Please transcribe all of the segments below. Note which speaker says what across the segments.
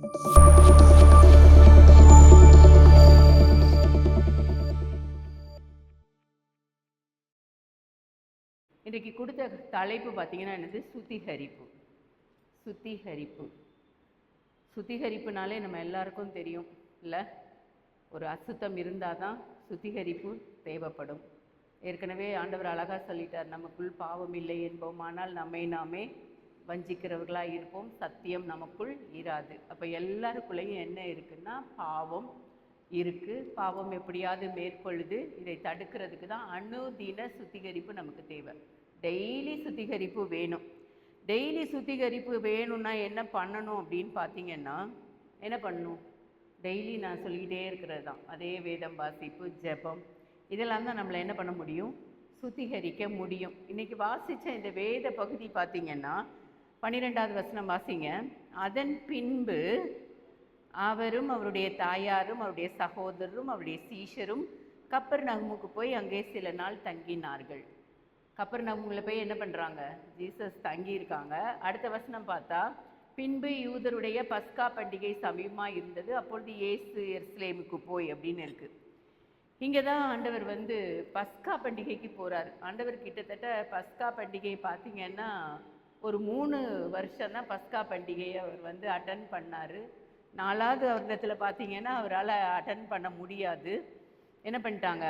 Speaker 1: இன்றைக்கு கொடுத்த தலைப்பு பார்த்தீங்கன்னா என்னது? சுத்திகரிப்பு. சுத்திகரிப்பு சுத்திகரிப்புனாலே நம்ம எல்லாருக்கும் தெரியும் இல்லை? ஒரு அசுத்தம் இருந்தால் தான் சுத்திகரிப்பு தேவைப்படும். ஏற்கனவே ஆண்டவர் அழகாக சொல்லிட்டார், நமக்குள் பாவம் இல்லை என்போம், ஆனால் நம்மை நாமே வஞ்சிக்கிறவர்களாக இருப்போம், சத்தியம் நமக்குள் இராது. அப்போ எல்லாருக்குள்ளேயும் என்ன இருக்குன்னா பாவம் இருக்குது. பாவம் எப்படியாவது மேற்கொள்ளுது. இதை தடுக்கிறதுக்கு தான் அனுதின சுத்திகரிப்பு நமக்கு தேவை. டெய்லி சுத்திகரிப்பு வேணும். டெய்லி சுத்திகரிப்பு வேணும்னா என்ன பண்ணணும் அப்படின்னு பார்த்தீங்கன்னா, என்ன பண்ணணும்? டெய்லி நான் சொல்லிக்கிட்டே இருக்கிறது தான், அதே வேதம் வாசிப்பு, ஜெபம், இதெல்லாம் தான் நம்மளை என்ன பண்ண முடியும்? சுத்திகரிக்க முடியும். இன்றைக்கி வாசித்த இந்த வேத பகுதி பார்த்திங்கன்னா 12வது வசனம் வாசிங்க. அதன் பின்பு அவரும் அவருடைய தாயாரும் அவருடைய சகோதரரும் அவருடைய சீஷரும் கப்பர்நகமுக்கு போய் அங்கே சில நாள் தங்கினார்கள். கப்பர்நகமில் போய் என்ன பண்ணுறாங்க? ஜீசஸ் தங்கியிருக்காங்க. அடுத்த வசனம் பார்த்தா, பின்பு யூதருடைய பஸ்கா பண்டிகை சமீபமாக இருந்தது, அப்பொழுது இயேசு எருசலேமுக்கு போய் அப்படின்னு இருக்குது. இங்கே தான் ஆண்டவர் பஸ்கா பண்டிகைக்கு போகிறார். ஆண்டவர் கிட்டத்தட்ட பஸ்கா பண்டிகை பார்த்திங்கன்னா ஒரு 3 வருஷம் தான் பஸ்கா பண்டிகையை அவர் அட்டன் பண்ணார். 4வது வருடத்தில் பார்த்திங்கன்னா அவரால் அட்டன் பண்ண முடியாது. என்ன பண்ணிட்டாங்க?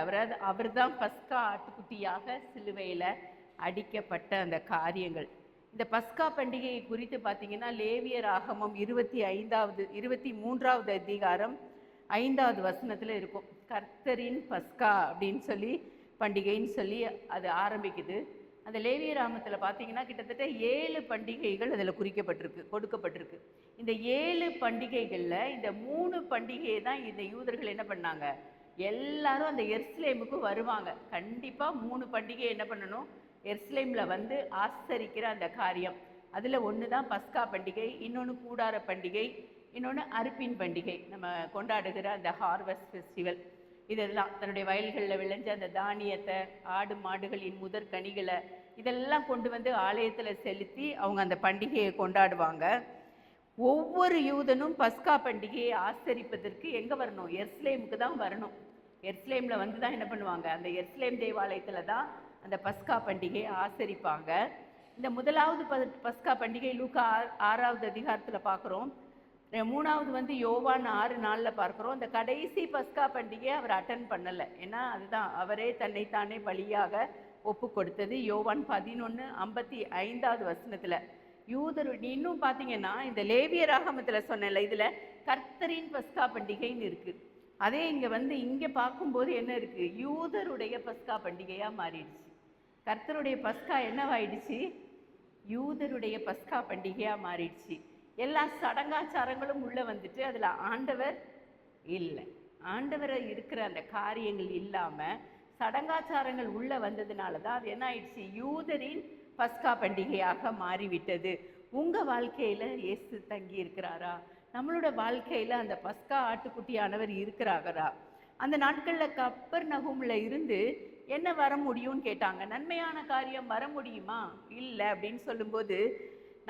Speaker 1: அவர் தான் பஸ்கா ஆட்டுக்குட்டியாக சிலுவையில் அடிக்கப்பட்ட அந்த காரியங்கள். இந்த பஸ்கா பண்டிகையை குறித்து பார்த்திங்கன்னா லேவியராகமம் 23வது அதிகாரம் 5வது வசனத்தில் இருக்கும். கர்த்தரின் பஸ்கா அப்படின்னு சொல்லி பண்டிகைன்னு சொல்லி அது ஆரம்பிக்குது. அந்த லேவியராகமத்தில் பார்த்திங்கன்னா கிட்டத்தட்ட 7 பண்டிகைகள் அதில் கொடுக்கப்பட்டிருக்கு. இந்த 7 பண்டிகைகளில் இந்த 3 பண்டிகையை தான் இந்த யூதர்கள் என்ன பண்ணாங்க? எல்லாரும் அந்த எருசலேமுக்கு வருவாங்க. கண்டிப்பாக 3 பண்டிகை என்ன பண்ணணும்? எருசலேமில் ஆசரிக்கிற அந்த காரியம். அதில் ஒன்று தான் பஸ்கா பண்டிகை, இன்னொன்று கூடார பண்டிகை, இன்னொன்று அறுப்பின் பண்டிகை, நம்ம கொண்டாடுகிற அந்த ஹார்வெஸ்ட் ஃபெஸ்டிவல். இதெல்லாம் தன்னுடைய வயல்களில் விளைஞ்ச அந்த தானியத்தை, ஆடு மாடுகளின் முதற் கனிகளை இதெல்லாம் கொண்டு ஆலயத்தில் செலுத்தி அவங்க அந்த பண்டிகையை கொண்டாடுவாங்க. ஒவ்வொரு யூதனும் பஸ்கா பண்டிகையை ஆசரிப்பதற்கு எங்கே வரணும்? எருசலேமுக்கு தான் வரணும். எருசலேமில் தான் என்ன பண்ணுவாங்க? அந்த எருசலேம் தேவாலயத்தில் தான் அந்த பஸ்கா பண்டிகையை ஆசரிப்பாங்க. இந்த முதலாவது பஸ்கா பண்டிகை லூக்கா 6வது அதிகாரத்தில் பார்க்குறோம். 3வது யோவான் 6:4 பார்க்குறோம். அந்த கடைசி பஸ்கா பண்டிகையை அவர் அட்டன் பண்ணலை. ஏன்னா அதுதான் அவரே தன்னைத்தானே பலியாக ஒப்பு கொடுத்தது. யோவான் 11:55வது வசனத்தில் யூதர். இன்னும் பார்த்தீங்கன்னா இந்த லேவியராகமத்தில் சொன்னல, இதில் கர்த்தரின் பஸ்கா பண்டிகைன்னு இருக்குது. அதே இங்கே பார்க்கும்போது என்ன இருக்குது? யூதருடைய பஸ்கா பண்டிகையாக மாறிடுச்சு. கர்த்தருடைய பஸ்கா என்னவாயிடுச்சு? யூதருடைய பஸ்கா பண்டிகையாக மாறிடுச்சு. எல்லா சடங்காச்சாரங்களும் உள்ளே அதில் ஆண்டவர் இல்லை. ஆண்டவரை இருக்கிற அந்த காரியங்கள் இல்லாமல் சடங்காச்சாரங்கள் உள்ளே வந்ததுனால தான் அது என்ன ஆயிடுச்சு? யூதரின் பஸ்கா பண்டிகையாக மாறிவிட்டது. உங்கள் வாழ்க்கையில் இயேசு தங்கி இருக்கிறாரா? நம்மளோட வாழ்க்கையில் அந்த பஸ்கா ஆட்டுக்குட்டியானவர் இருக்கிறாரா? அந்த நாட்களில் கப்பர்நகூமில் இருந்து என்ன வர முடியும்னு கேட்டாங்க. நன்மையான காரியம் வர முடியுமா? இல்லை அப்படின்னு சொல்லும்போது,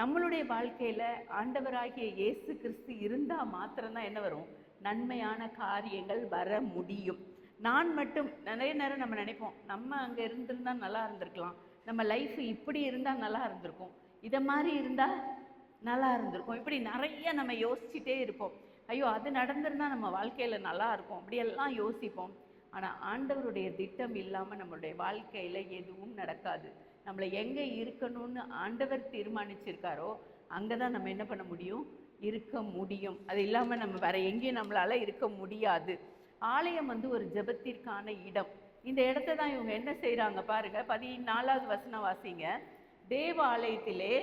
Speaker 1: நம்மளுடைய வாழ்க்கையில் ஆண்டவராகிய இயேசு கிறிஸ்து இருந்தால் மாத்திரம்தான் என்ன வரும்? நன்மையான காரியங்கள் வர முடியும். நான் மட்டும் நிறைய நேரம் நம்ம நினைப்போம், நம்ம அங்கே இருந்திருந்தால் நல்லா இருந்திருக்கலாம், நம்ம லைஃப் இப்படி இருந்தால் நல்லா இருந்திருக்கும், இதை மாதிரி இருந்தால் நல்லா இருந்திருக்கும், இப்படி நிறைய நம்ம யோசிச்சுட்டே இருப்போம். ஐயோ அது நடந்திருந்தால் நம்ம வாழ்க்கையில் நல்லா இருக்கும், அப்படியெல்லாம் யோசிப்போம். ஆனால் ஆண்டவருடைய திட்டம் இல்லாமல் நம்மளுடைய வாழ்க்கையில் எதுவும் நடக்காது. நம்மளை எங்கே இருக்கணும்னு ஆண்டவர் தீர்மானிச்சிருக்காரோ அங்கே தான் நம்ம என்ன பண்ண முடியும்? இருக்க முடியும். அது இல்லாமல் நம்ம வேற எங்கேயும் நம்மளால் இருக்க முடியாது. ஆலயம் ஒரு ஜெபத்திற்கான இடம். இந்த இடத்த தான் இவங்க என்ன செய்கிறாங்க பாருங்க. 14வது வசனம் வாசிங்க. தேவ ஆலயத்திலே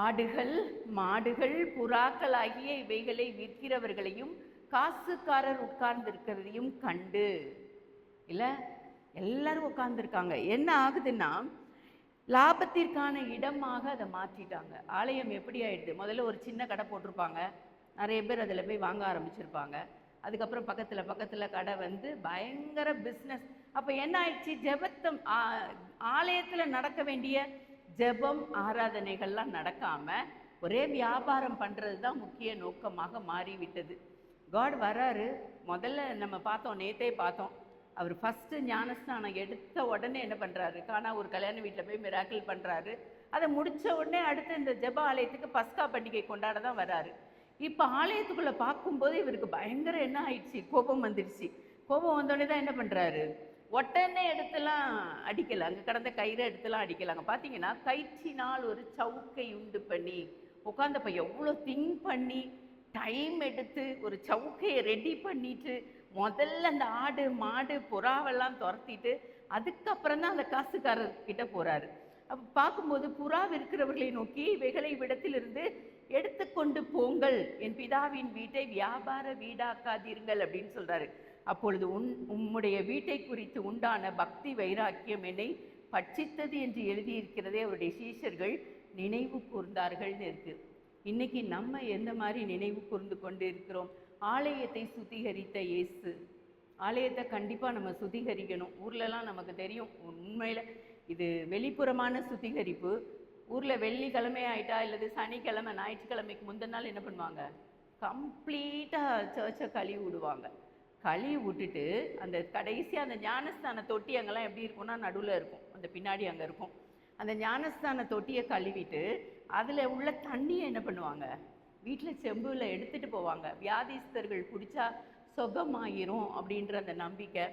Speaker 1: ஆடுகள், மாடுகள், புறாக்கள் ஆகிய இவைகளை விற்கிறவர்களையும் காசுக்காரர் உட்கார்ந்துருக்கிறதையும் கண்டு, இல்லை எல்லாரும் உட்கார்ந்துருக்காங்க. என்ன ஆகுதுன்னா, லாபத்திற்கான இடமாக அதை மாற்றிட்டாங்க. ஆலயம் எப்படி ஆயிடுது? முதல்ல ஒரு சின்ன கடை போட்டிருப்பாங்க, நிறைய பேர் அதில் போய் வாங்க ஆரம்பிச்சிருப்பாங்க. அதுக்கப்புறம் பக்கத்தில் கடை பயங்கர பிஸ்னஸ். அப்போ என்ன ஆயிடுச்சு? ஜெபத்தம் ஆலயத்தில் நடக்க வேண்டிய ஜெபம் ஆராதனைகள்லாம் நடக்காமல் ஒரே வியாபாரம் பண்ணுறது தான் முக்கிய நோக்கமாக மாறிவிட்டது. காட் வராரு. முதல்ல நம்ம பார்த்தோம், நேத்தே பார்த்தோம், அவர் ஃபஸ்ட்டு ஞானஸ்நானம் எடுத்த உடனே என்ன பண்ணுறாரு, கானா ஒரு கல்யாண வீட்டில் போய் மிராக்கிள் பண்ணுறாரு. அதை முடித்த உடனே அடுத்து இந்த ஜெப ஆலயத்துக்கு பஸ்கா பண்டிகை கொண்டாட தான் வராரு. இப்போ ஆலயத்துக்குள்ளே பார்க்கும்போது இவருக்கு பயங்கர என்ன ஆயிடுச்சு, கோபம் வந்துடுச்சு. கோபம் வந்தோடனே தான் என்ன பண்ணுறாரு, உடனே எடுத்துலாம் அடிக்கலை, அங்கே கடந்த கயிறை எடுத்துலாம் அடிக்கலாங்க. பார்த்தீங்கன்னா கயிற்றினால் ஒரு சவுக்கை உண்டு பண்ணி உட்காந்தப்ப எவ்வளோ திங்க் பண்ணி டைம் எடுத்து ஒரு சவுக்கையை ரெடி பண்ணிட்டு முதல்ல அந்த ஆடு மாடு புறாவெல்லாம் துரத்திட்டு அதுக்கப்புறம் தான் அந்த காசுக்காரர்கிட்ட போகிறாரு. அப்போ பார்க்கும்போது புறா விற்கிறவர்களை நோக்கி இவைகளை விடத்திலிருந்து எடுத்துக்கொண்டு போங்கள், என் பிதாவின் வீட்டை வியாபார வீடாக்காதீர்கள் அப்படின்னு சொல்கிறாரு. அப்பொழுது உம்முடைய வீட்டை குறித்து உண்டான பக்தி வைராக்கியம் என்னை பட்சித்தது என்று எழுதியிருக்கிறதே அவருடைய சீஷர்கள் நினைவு கூர்ந்தார்கள்னு இருக்குது. இன்னைக்கு நம்ம எந்த மாதிரி நினைவு கூர்ந்து கொண்டு இருக்கிறோம்? ஆலயத்தை சுத்திகரித்த இயேசு. ஆலயத்தை கண்டிப்பாக நம்ம சுத்திகரிக்கணும். ஊர்லலாம் நமக்கு தெரியும், உண்மையில் இது வெளிப்புறமான சுத்திகரிப்பு. ஊரில் வெள்ளிக்கிழமை ஆயிட்டா இல்லது சனிக்கிழமை ஞாயிற்றுக்கிழமைக்கு முந்தின நாள் என்ன பண்ணுவாங்க, கம்ப்ளீட்டாக சர்ச்சை கழுவி விடுவாங்க. கழுவி விட்டுட்டு அந்த கடைசியாக அந்த ஞானஸ்தான தொட்டி அங்கெல்லாம் எப்படி இருக்கும்னா நடுவில் இருக்கும், அந்த பின்னாடி அங்கே இருக்கும். அந்த ஞானஸ்தான தொட்டியை கழுவிட்டு அதில் உள்ள தண்ணியை என்ன பண்ணுவாங்க, வீட்டில் செம்புல எடுத்துகிட்டு போவாங்க. வியாதிஸ்தர்கள் குடித்தா சுகமாயிரும் அப்படின்ற அந்த நம்பிக்கை.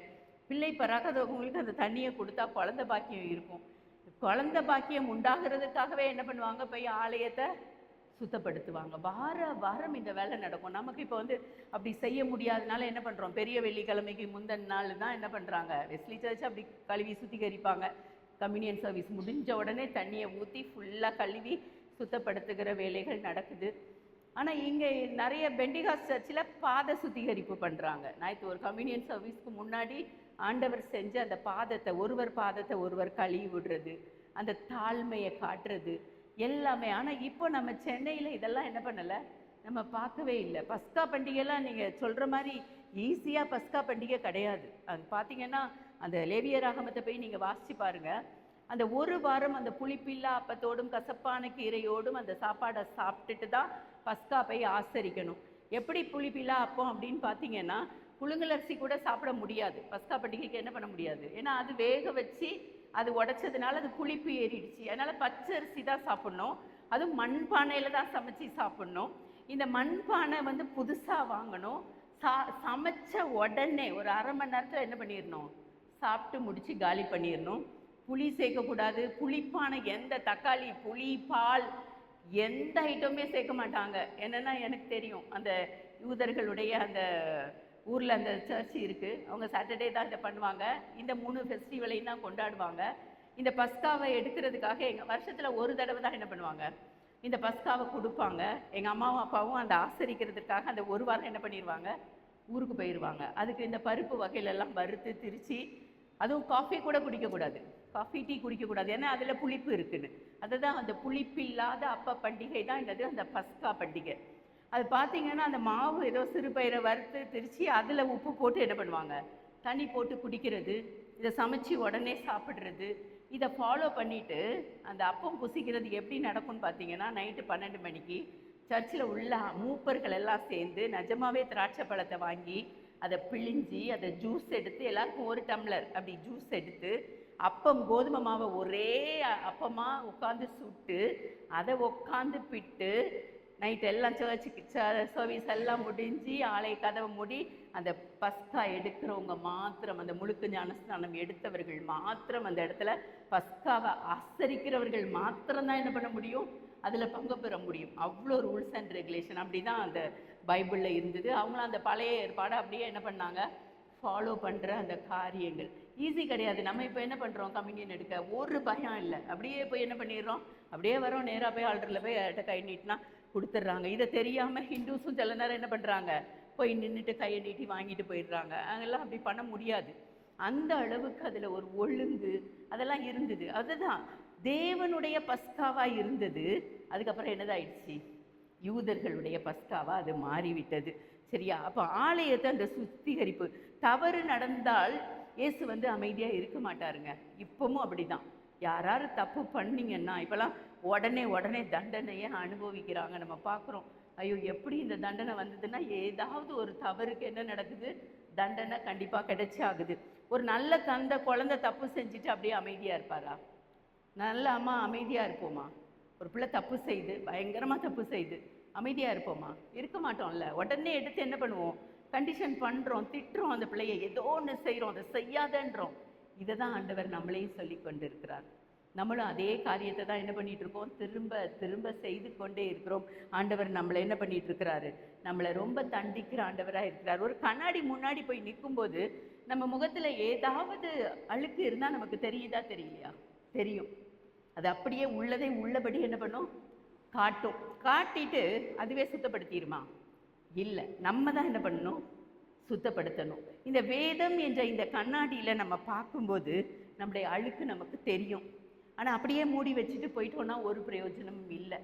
Speaker 1: பிள்ளை பராகாதவங்களுக்கு அந்த தண்ணியை கொடுத்தா குழந்தை பாக்கியம் இருக்கும். குழந்தை பாக்கியம் உண்டாகிறதுக்காகவே என்ன பண்ணுவாங்க, போய் ஆலயத்தை சுத்தப்படுத்துவாங்க. வாரம் இந்த வேலை நடக்கும். நமக்கு இப்போ அப்படி செய்ய முடியாதனால என்ன பண்ணுறோம், பெரிய வெள்ளிக்கிழமைக்கு முந்தின நாள் தான் என்ன பண்ணுறாங்க, வெஸ்லி சர்ச் அப்படி கழுவி சுத்திகரிப்பாங்க. கம்யூனியன் சர்வீஸ் முடிஞ்ச உடனே தண்ணியை ஊற்றி ஃபுல்லாக கழுவி சுத்தப்படுத்துகிற வேலைகள் நடக்குது. ஆனால் இங்கே நிறைய பெண்டிகாஸ் சர்ச்சில் பாத சுத்திகரிப்பு பண்ணுறாங்க. நான் ஒரு கம்யூனியன் சர்வீஸ்க்கு முன்னாடி ஆண்டவர் செஞ்ச அந்த பாதத்தை, ஒருவர் பாதத்தை ஒருவர் கழுவி விடுறது, அந்த தாழ்மையை காட்டுறது எல்லாமே. ஆனால் இப்போ நம்ம சென்னையில் இதெல்லாம் என்ன பண்ணலை, நம்ம பார்க்கவே இல்லை. பஸ்கா பண்டிகைலாம் நீங்கள் சொல்கிற மாதிரி ஈஸியாக பஸ்கா பண்டிகை கிடையாது. அது பார்த்தீங்கன்னா அந்த லேவியராகமத்தை போய் நீங்கள் வாசித்து பாருங்கள். அந்த ஒரு வாரம் அந்த புளிப்பில்லா அப்பத்தோடும் கசப்பான கீரையோடும் அந்த சாப்பாடை சாப்பிட்டுட்டு தான் பஸ்கா போய் ஆசரிக்கணும். எப்படி புளிப்பில்லா அப்பம் அப்படின்னு பார்த்தீங்கன்னா, புழுங்கலரிசி கூட சாப்பிட முடியாது. பஸ்கா பண்டிகைக்கு என்ன பண்ண முடியாது, ஏன்னா அது வேக வச்சு அது உடைச்சதுனால அது புளிப்பு ஏறிடுச்சு. அதனால் பச்சரிசி தான் சாப்பிட்ணும், அதுவும் மண்பானையில் தான் சமைச்சி சாப்பிட்ணும். இந்த மண்பானை புதுசாக வாங்கணும். சமைச்ச உடனே ஒரு அரை மணி நேரத்தில் என்ன பண்ணிடணும், சாப்பிட்டு முடித்து காலி பண்ணிடணும். புளி சேர்க்கக்கூடாது. புளிப்பான எந்த தக்காளி, புளி, பால் எந்த ஐட்டமே சேர்க்க மாட்டாங்க. என்னென்னா எனக்கு தெரியும், அந்த யூதர்களுடைய அந்த ஊரில் அந்த சர்ச் இருக்குது, அவங்க சாட்டர்டே தான் இதை பண்ணுவாங்க. இந்த 3 ஃபெஸ்டிவலையும் தான் கொண்டாடுவாங்க. இந்த பஸ்காவை எடுக்கிறதுக்காக எங்கள் வருஷத்தில் ஒரு தடவை தான் என்ன பண்ணுவாங்க, இந்த பஸ்காவை கொடுப்பாங்க. எங்கள் அம்மாவும் அப்பாவும் அந்த ஆசரிக்கிறதுக்காக அந்த ஒரு வாரம் என்ன பண்ணிடுவாங்க, ஊருக்கு போயிடுவாங்க. அதுக்கு இந்த பருப்பு வகையிலெல்லாம் வறுத்து திரிச்சு, அதுவும் காஃபி கூட குடிக்கக்கூடாது, காஃபி டீ குடிக்கக்கூடாது, ஏன்னா அதில் புளிப்பு இருக்குன்னு. அதுதான் அந்த புளிப்பு இல்லாத அப்ப பண்டிகை தான் என்னது, அந்த பஸ்கா பண்டிகை. அது பார்த்தீங்கன்னா அந்த மாவு ஏதோ சிறுபயிரை வறுத்து திரிச்சு அதில் உப்பு போட்டு என்ன பண்ணுவாங்க, தண்ணி போட்டு குடிக்கிறது, இதை சமைச்சு உடனே சாப்பிட்றது. இதை ஃபாலோ பண்ணிவிட்டு அந்த அப்பம் புசிக்கிறது எப்படி நடக்கும்னு பார்த்தீங்கன்னா, நைட்டு 12 மணிக்கு சர்ச்சில் உள்ள மூப்பர்கள் எல்லாம் சேர்ந்து நிஜமாவே திராட்சை பழத்தை வாங்கி அதை பிழிஞ்சி அதை ஜூஸ் எடுத்து எல்லாருக்கும் ஒரு டம்ளர் அப்படி ஜூஸ் எடுத்து அப்பம் கோதுமை மாவை ஒரே அப்பமாக உட்காந்து சுட்டு அதை உட்காந்து பிட்டு நைட் எல்லாம் சர்ச்சுக்கு சர்வீஸ் எல்லாம் முடிஞ்சு ஆலய கதவை மூடி அந்த பஸ்கா எடுக்கிறவங்க மாத்திரம், அந்த முழுக்க ஞானஸ்நானம் எடுத்தவர்கள் மாத்திரம், அந்த இடத்துல பஸ்காவை ஆசரிக்கிறவர்கள் மாத்திரம்தான் என்ன பண்ண முடியும், அதில் பங்கு பெற முடியும். அவ்வளோ ரூல்ஸ் அண்ட் ரெகுலேஷன் அப்படி தான் அந்த பைபிளில் இருந்தது. அவங்களும் அந்த பழைய ஏற்பாடை அப்படியே என்ன பண்ணாங்க, ஃபாலோ பண்ணுற அந்த காரியங்கள் ஈஸி கிடையாது. நம்ம இப்போ என்ன பண்ணுறோம், கம்யூனியன் எடுக்க ஒரு பயம் இல்லை, அப்படியே போய் என்ன பண்ணிடுறோம், அப்படியே வரோம், நேராக போய் ஆல்டரில் போய் கை நீட்டினா கொடுத்துட்றாங்க. இதை தெரியாமல் ஹிந்துஸும் சில நேரம் என்ன பண்ணுறாங்க, போய் நின்றுட்டு கையை நீட்டி வாங்கிட்டு போயிடுறாங்க. அதெல்லாம் அப்படி பண்ண முடியாது. அந்த அளவுக்கு அதில் ஒரு ஒழுங்கு அதெல்லாம் இருந்தது. அதுதான் தேவனுடைய பஸ்காவாக இருந்தது. அதுக்கப்புறம் என்னதாயிடுச்சு, யூதர்களுடைய பஸ்காவாக அது மாறிவிட்டது. சரியா? அப்போ ஆலயத்தை அந்த சுத்திகரிப்பு தவறு நடந்தால் இயேசு அமைதியாக இருக்க மாட்டாருங்க. இப்பவும் அப்படிதான். யாராரு தப்பு பண்ணிங்கன்னா, இப்போலாம் உடனே உடனே தண்டனையை அனுபவிக்கிறாங்க. நம்ம பார்க்குறோம். ஐயோ, எப்படி இந்த தண்டனை வந்ததுன்னா, ஏதாவது ஒரு தவறுக்கு என்ன நடக்குது, தண்டனை கண்டிப்பாக கிடைச்சே ஆகுது. ஒரு நல்ல குழந்தை தப்பு செஞ்சுட்டு அப்படியே அமைதியாக இருப்பாரா? நல்ல அம்மா அமைதியாக இருப்போமா? ஒரு பிள்ளை தப்பு செய்து, பயங்கரமாக தப்பு செய்து அமைதியாக இருப்போமா? இருக்க மாட்டோம்ல. உடனே எடுத்து என்ன பண்ணுவோம், கண்டிஷன் பண்ணுறோம், திட்டுறோம், அந்த பிள்ளையை ஏதோ ஒன்று செய்கிறோம், அதை செய்யாதன்றோம். இதை தான் ஆண்டவர் நம்மளையும் சொல்லி கொண்டு இருக்கிறார். நம்மளும் அதே காரியத்தை தான் என்ன பண்ணிட்டு இருக்கோம், திரும்ப திரும்ப செய்து கொண்டே இருக்கிறோம். ஆண்டவர் நம்மளை என்ன பண்ணிட்டு இருக்கிறாரு, நம்மளை ரொம்ப தண்டிக்கிற ஆண்டவராக இருக்கிறார். ஒரு கண்ணாடி முன்னாடி போய் நிற்கும்போது நம்ம முகத்தில் ஏதாவது அழுக்கு இருந்தால் நமக்கு தெரியுதா தெரியலையா? தெரியும். அது அப்படியே உள்ளதை உள்ளபடி என்ன பண்ணும், காட்டும். காட்டிட்டு அதுவே சுத்தப்படுத்திடுமா? இல்லை, நம்ம தான் என்ன பண்ணணும், சுத்தப்படுத்தணும். இந்த வேதம் என்ற இந்த கண்ணாடியில் நம்ம பார்க்கும்போது நம்முடைய அழுக்கு நமக்கு தெரியும். ஆனால் அப்படியே மூடி வச்சுட்டு போயிட்டோன்னா ஒரு பிரயோஜனமும் இல்லை.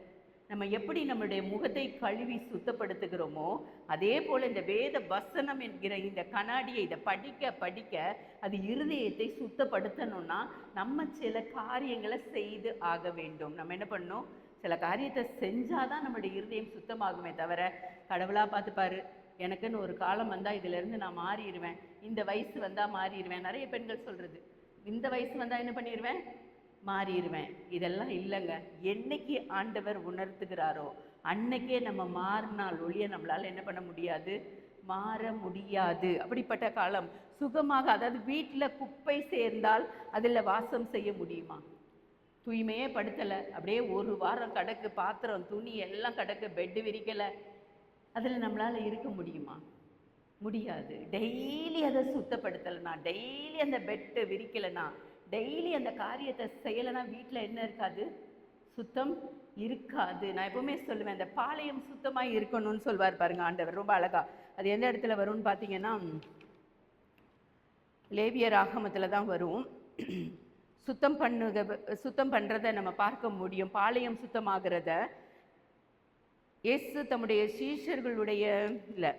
Speaker 1: நம்ம எப்படி நம்மளுடைய முகத்தை கழுவி சுத்தப்படுத்துகிறோமோ அதே போல் இந்த வேத வசனம் என்கிற இந்த கண்ணாடியை இதை படிக்க படிக்க அது இருதயத்தை சுத்தப்படுத்தணும்னா நம்ம சில காரியங்களை செய்து ஆக வேண்டும். நம்ம என்ன பண்ணணும், சில காரியத்தை செஞ்சாதான் நம்மளுடைய இருதயம் சுத்தமாகுமே தவிர, கடவுளாக பார்த்துப்பாரு, எனக்குன்னு ஒரு காலம் வந்தால் இதிலேருந்து நான் மாறிடுவேன், இந்த வயசு வந்தால் மாறிடுவேன். நிறைய பெண்கள் சொல்கிறது, இந்த வயசு வந்தால் என்ன பண்ணிடுவேன், மாறிடுவேன். இதெல்லாம் இல்லைங்க. என்னைக்கு ஆண்டவர் உணர்த்துகிறாரோ அன்னைக்கே நம்ம மாறினால் ஒழிய நம்மளால் என்ன பண்ண முடியாது, மாற முடியாது. அப்படிப்பட்ட காலம் சுகமாக, அதாவது வீட்டில் குப்பை சேர்ந்தால் அதில் வாசம் செய்ய முடியுமா? தூய்மையே படுத்தலை, அப்படியே ஒரு வாரம் கிடக்கு, பாத்திரம் துணி எல்லாம் கிடக்கு, பெட்டு விரிக்கலை, அதில் நம்மளால் இருக்க முடியுமா? முடியாது. டெய்லி அதை சுத்தப்படுத்தலைனா, டெய்லி அந்த பெட்டு விரிக்கலைனா, டெய்லி அந்த காரியத்தை செய்யலைன்னா வீட்டில் என்ன இருக்காது, சுத்தம் இருக்காது. நான் எப்பவுமே சொல்லுவேன், அந்த பாளையம் சுத்தமாக இருக்கணும்னு சொல்வார் பாருங்க ஆண்டவர், ரொம்ப அழகா. அது எந்த இடத்துல வரும்னு பார்த்தீங்கன்னா லேவியர் ஆகமத்தில் தான் வரும். சுத்தம் பண்ணுறதை நம்ம பார்க்க முடியும். பாளையம் சுத்தமாகிறத இயேசு தம்முடைய சீஷர்களுடைய இல்லை,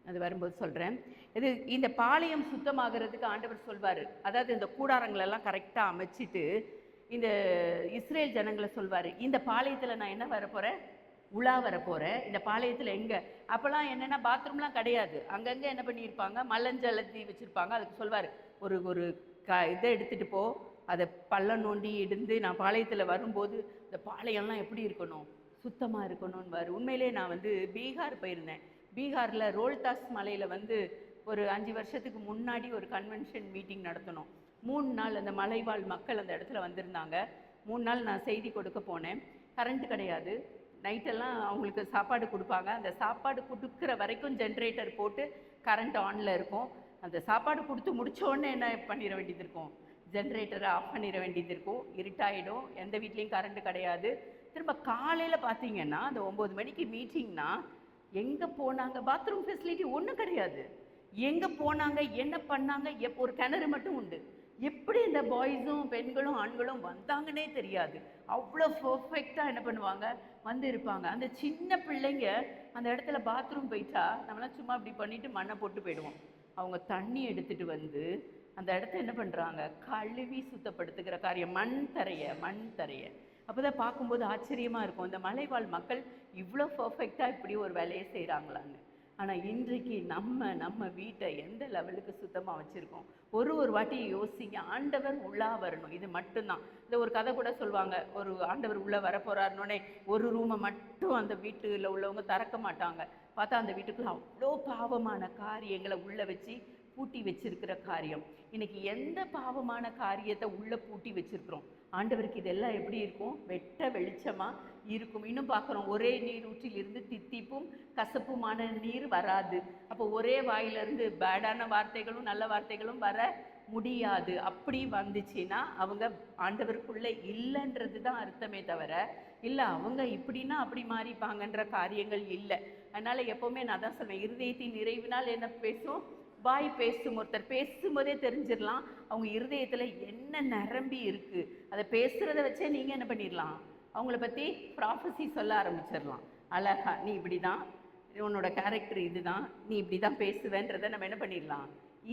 Speaker 1: அது வரும்போது சொல்கிறேன். இது இந்த பாளையம் சுத்தமாகிறதுக்கு ஆண்டவர் சொல்வார். அதாவது இந்த கூடாரங்களெல்லாம் கரெக்டாக அமைச்சிட்டு இந்த இஸ்ரேல் ஜனங்களை சொல்வார், இந்த பாளையத்தில் நான் என்ன வரப்போகிறேன், உலா வரப்போகிறேன். இந்த பாளையத்தில் எங்கே, அப்போல்லாம் என்னென்னா பாத்ரூம்லாம் கிடையாது, அங்கங்கே என்ன பண்ணியிருப்பாங்க, மலஞ்சலத்தி வச்சுருப்பாங்க. அதுக்கு சொல்வார், ஒரு ஒரு இதை எடுத்துகிட்டு போ, அதை பள்ளம் நோண்டி எடுத்து நான் பாளையத்தில் வரும்போது இந்த பாளையம்லாம் எப்படி இருக்கணும், சுத்தமாக இருக்கணும்னு. உண்மையிலே நான் பீகார் போயிருந்தேன். பீகாரில் ரோல்டாஸ் மலையில் ஒரு 5 வருஷத்துக்கு முன்னாடி ஒரு கன்வென்ஷன் மீட்டிங் நடத்தணும். 3 நாள் அந்த மலைவாழ் மக்கள் அந்த இடத்துல வந்திருந்தாங்க. 3 நாள் நான் செய்தி கொடுக்க போனேன். கரண்ட் கிடையாது, நைட்டெல்லாம் அவங்களுக்கு சாப்பாடு கொடுப்பாங்க. அந்த சாப்பாடு கொடுக்குற வரைக்கும் ஜென்ரேட்டர் போட்டு கரண்ட் ஆனில் இருக்கும். அந்த சாப்பாடு கொடுத்து முடித்தோடனே என்ன பண்ணிட வேண்டியது இருக்கும், ஜென்ரேட்டரை ஆஃப் பண்ணிட வேண்டியது இருக்கும். இருட்டாயிடும், எந்த வீட்லேயும் கரண்ட் கிடையாது. திரும்ப காலையில் பார்த்தீங்கன்னா அந்த 9 மணிக்கு மீட்டிங்னா எங்கே போனாங்க, பாத்ரூம் ஃபெசிலிட்டி ஒன்றும் கிடையாது. எங்கே போனாங்க, என்ன பண்ணாங்க, ஒரு கிணறு மட்டும் உண்டு. எப்படி இந்த பாய்ஸும் பெண்களும் ஆண்களும் வந்தாங்கன்னே தெரியாது. அவ்வளோ பர்ஃபெக்டாக என்ன பண்ணுவாங்க, இருப்பாங்க. அந்த சின்ன பிள்ளைங்க அந்த இடத்துல பாத்ரூம் போயிட்டா நம்மளாம் சும்மா இப்படி பண்ணிட்டு மண்ணை போட்டு போயிடுவோம். அவங்க தண்ணி எடுத்துகிட்டு அந்த இடத்த என்ன பண்ணுறாங்க, கழுவி சுத்தப்படுத்துகிற காரியம். மண் தரையை அப்போ தான் பார்க்கும்போது ஆச்சரியமாக இருக்கும், இந்த மலைவாழ் மக்கள் இவ்வளோ பர்ஃபெக்டாக இப்படி ஒரு வேலையை செய்கிறாங்களான்னு. ஆனால் இன்றைக்கு நம்ம வீட்டை எந்த லெவலுக்கு சுத்தமாக வச்சுருக்கோம்? ஒரு வாட்டி யோசிங்க. ஆண்டவர் உள்ளா வரணும், இது மட்டும்தான். இந்த ஒரு கதை கூட சொல்லுவாங்க, ஒரு ஆண்டவர் உள்ளே வரப்போகிறாருனோடனே ஒரு ரூமை மட்டும் அந்த வீட்டில் உள்ளவங்க திறக்க மாட்டாங்க. பார்த்தா அந்த வீட்டுக்குள்ள அவ்வளோ பாவமான காரியங்களை உள்ளே வச்சு பூட்டி வச்சிருக்கிற காரியம். இன்னைக்கு எந்த பாவமான காரியத்தை உள்ளே பூட்டி வச்சிருக்கிறோம்? ஆண்டவருக்கு இதெல்லாம் எப்படி இருக்கும், வெட்ட வெளிச்சமாக இருக்கும். இன்னும் பார்க்குறோம், ஒரே நீரூற்றிலிருந்து தித்திப்பும் கசப்புமான நீர் வராது. அப்போ ஒரே வாயிலிருந்து பேடான வார்த்தைகளும் நல்ல வார்த்தைகளும் வர முடியாது. அப்படி வந்துச்சுன்னா அவங்க ஆண்டவருக்குள்ளே இல்லைன்றது தான் அர்த்தமே தவிர, இல்லை அவங்க இப்படின்னா அப்படி மாறிப்பாங்கன்ற காரியங்கள் இல்லை. அதனால் எப்போவுமே நான் தான் சொல்வேன், இருதயத்தின் நிறைவினால் என்ன பேசும், வாய் பேசும். ஒருத்தர் பேசும்போதே தெரிஞ்சிடலாம் அவங்க இருதயத்தில் என்ன நிரம்பி இருக்குது. அதை பேசுகிறத வச்சே நீங்கள் என்ன பண்ணிடலாம், அவங்கள பற்றி ப்ராஃபஸி சொல்ல ஆரம்பிச்சிடலாம். அழகா, நீ இப்படி தான், உன்னோட கேரக்டர் இதுதான், நீ இப்படி தான் பேசுவேன்றதை நம்ம என்ன பண்ணிடலாம்,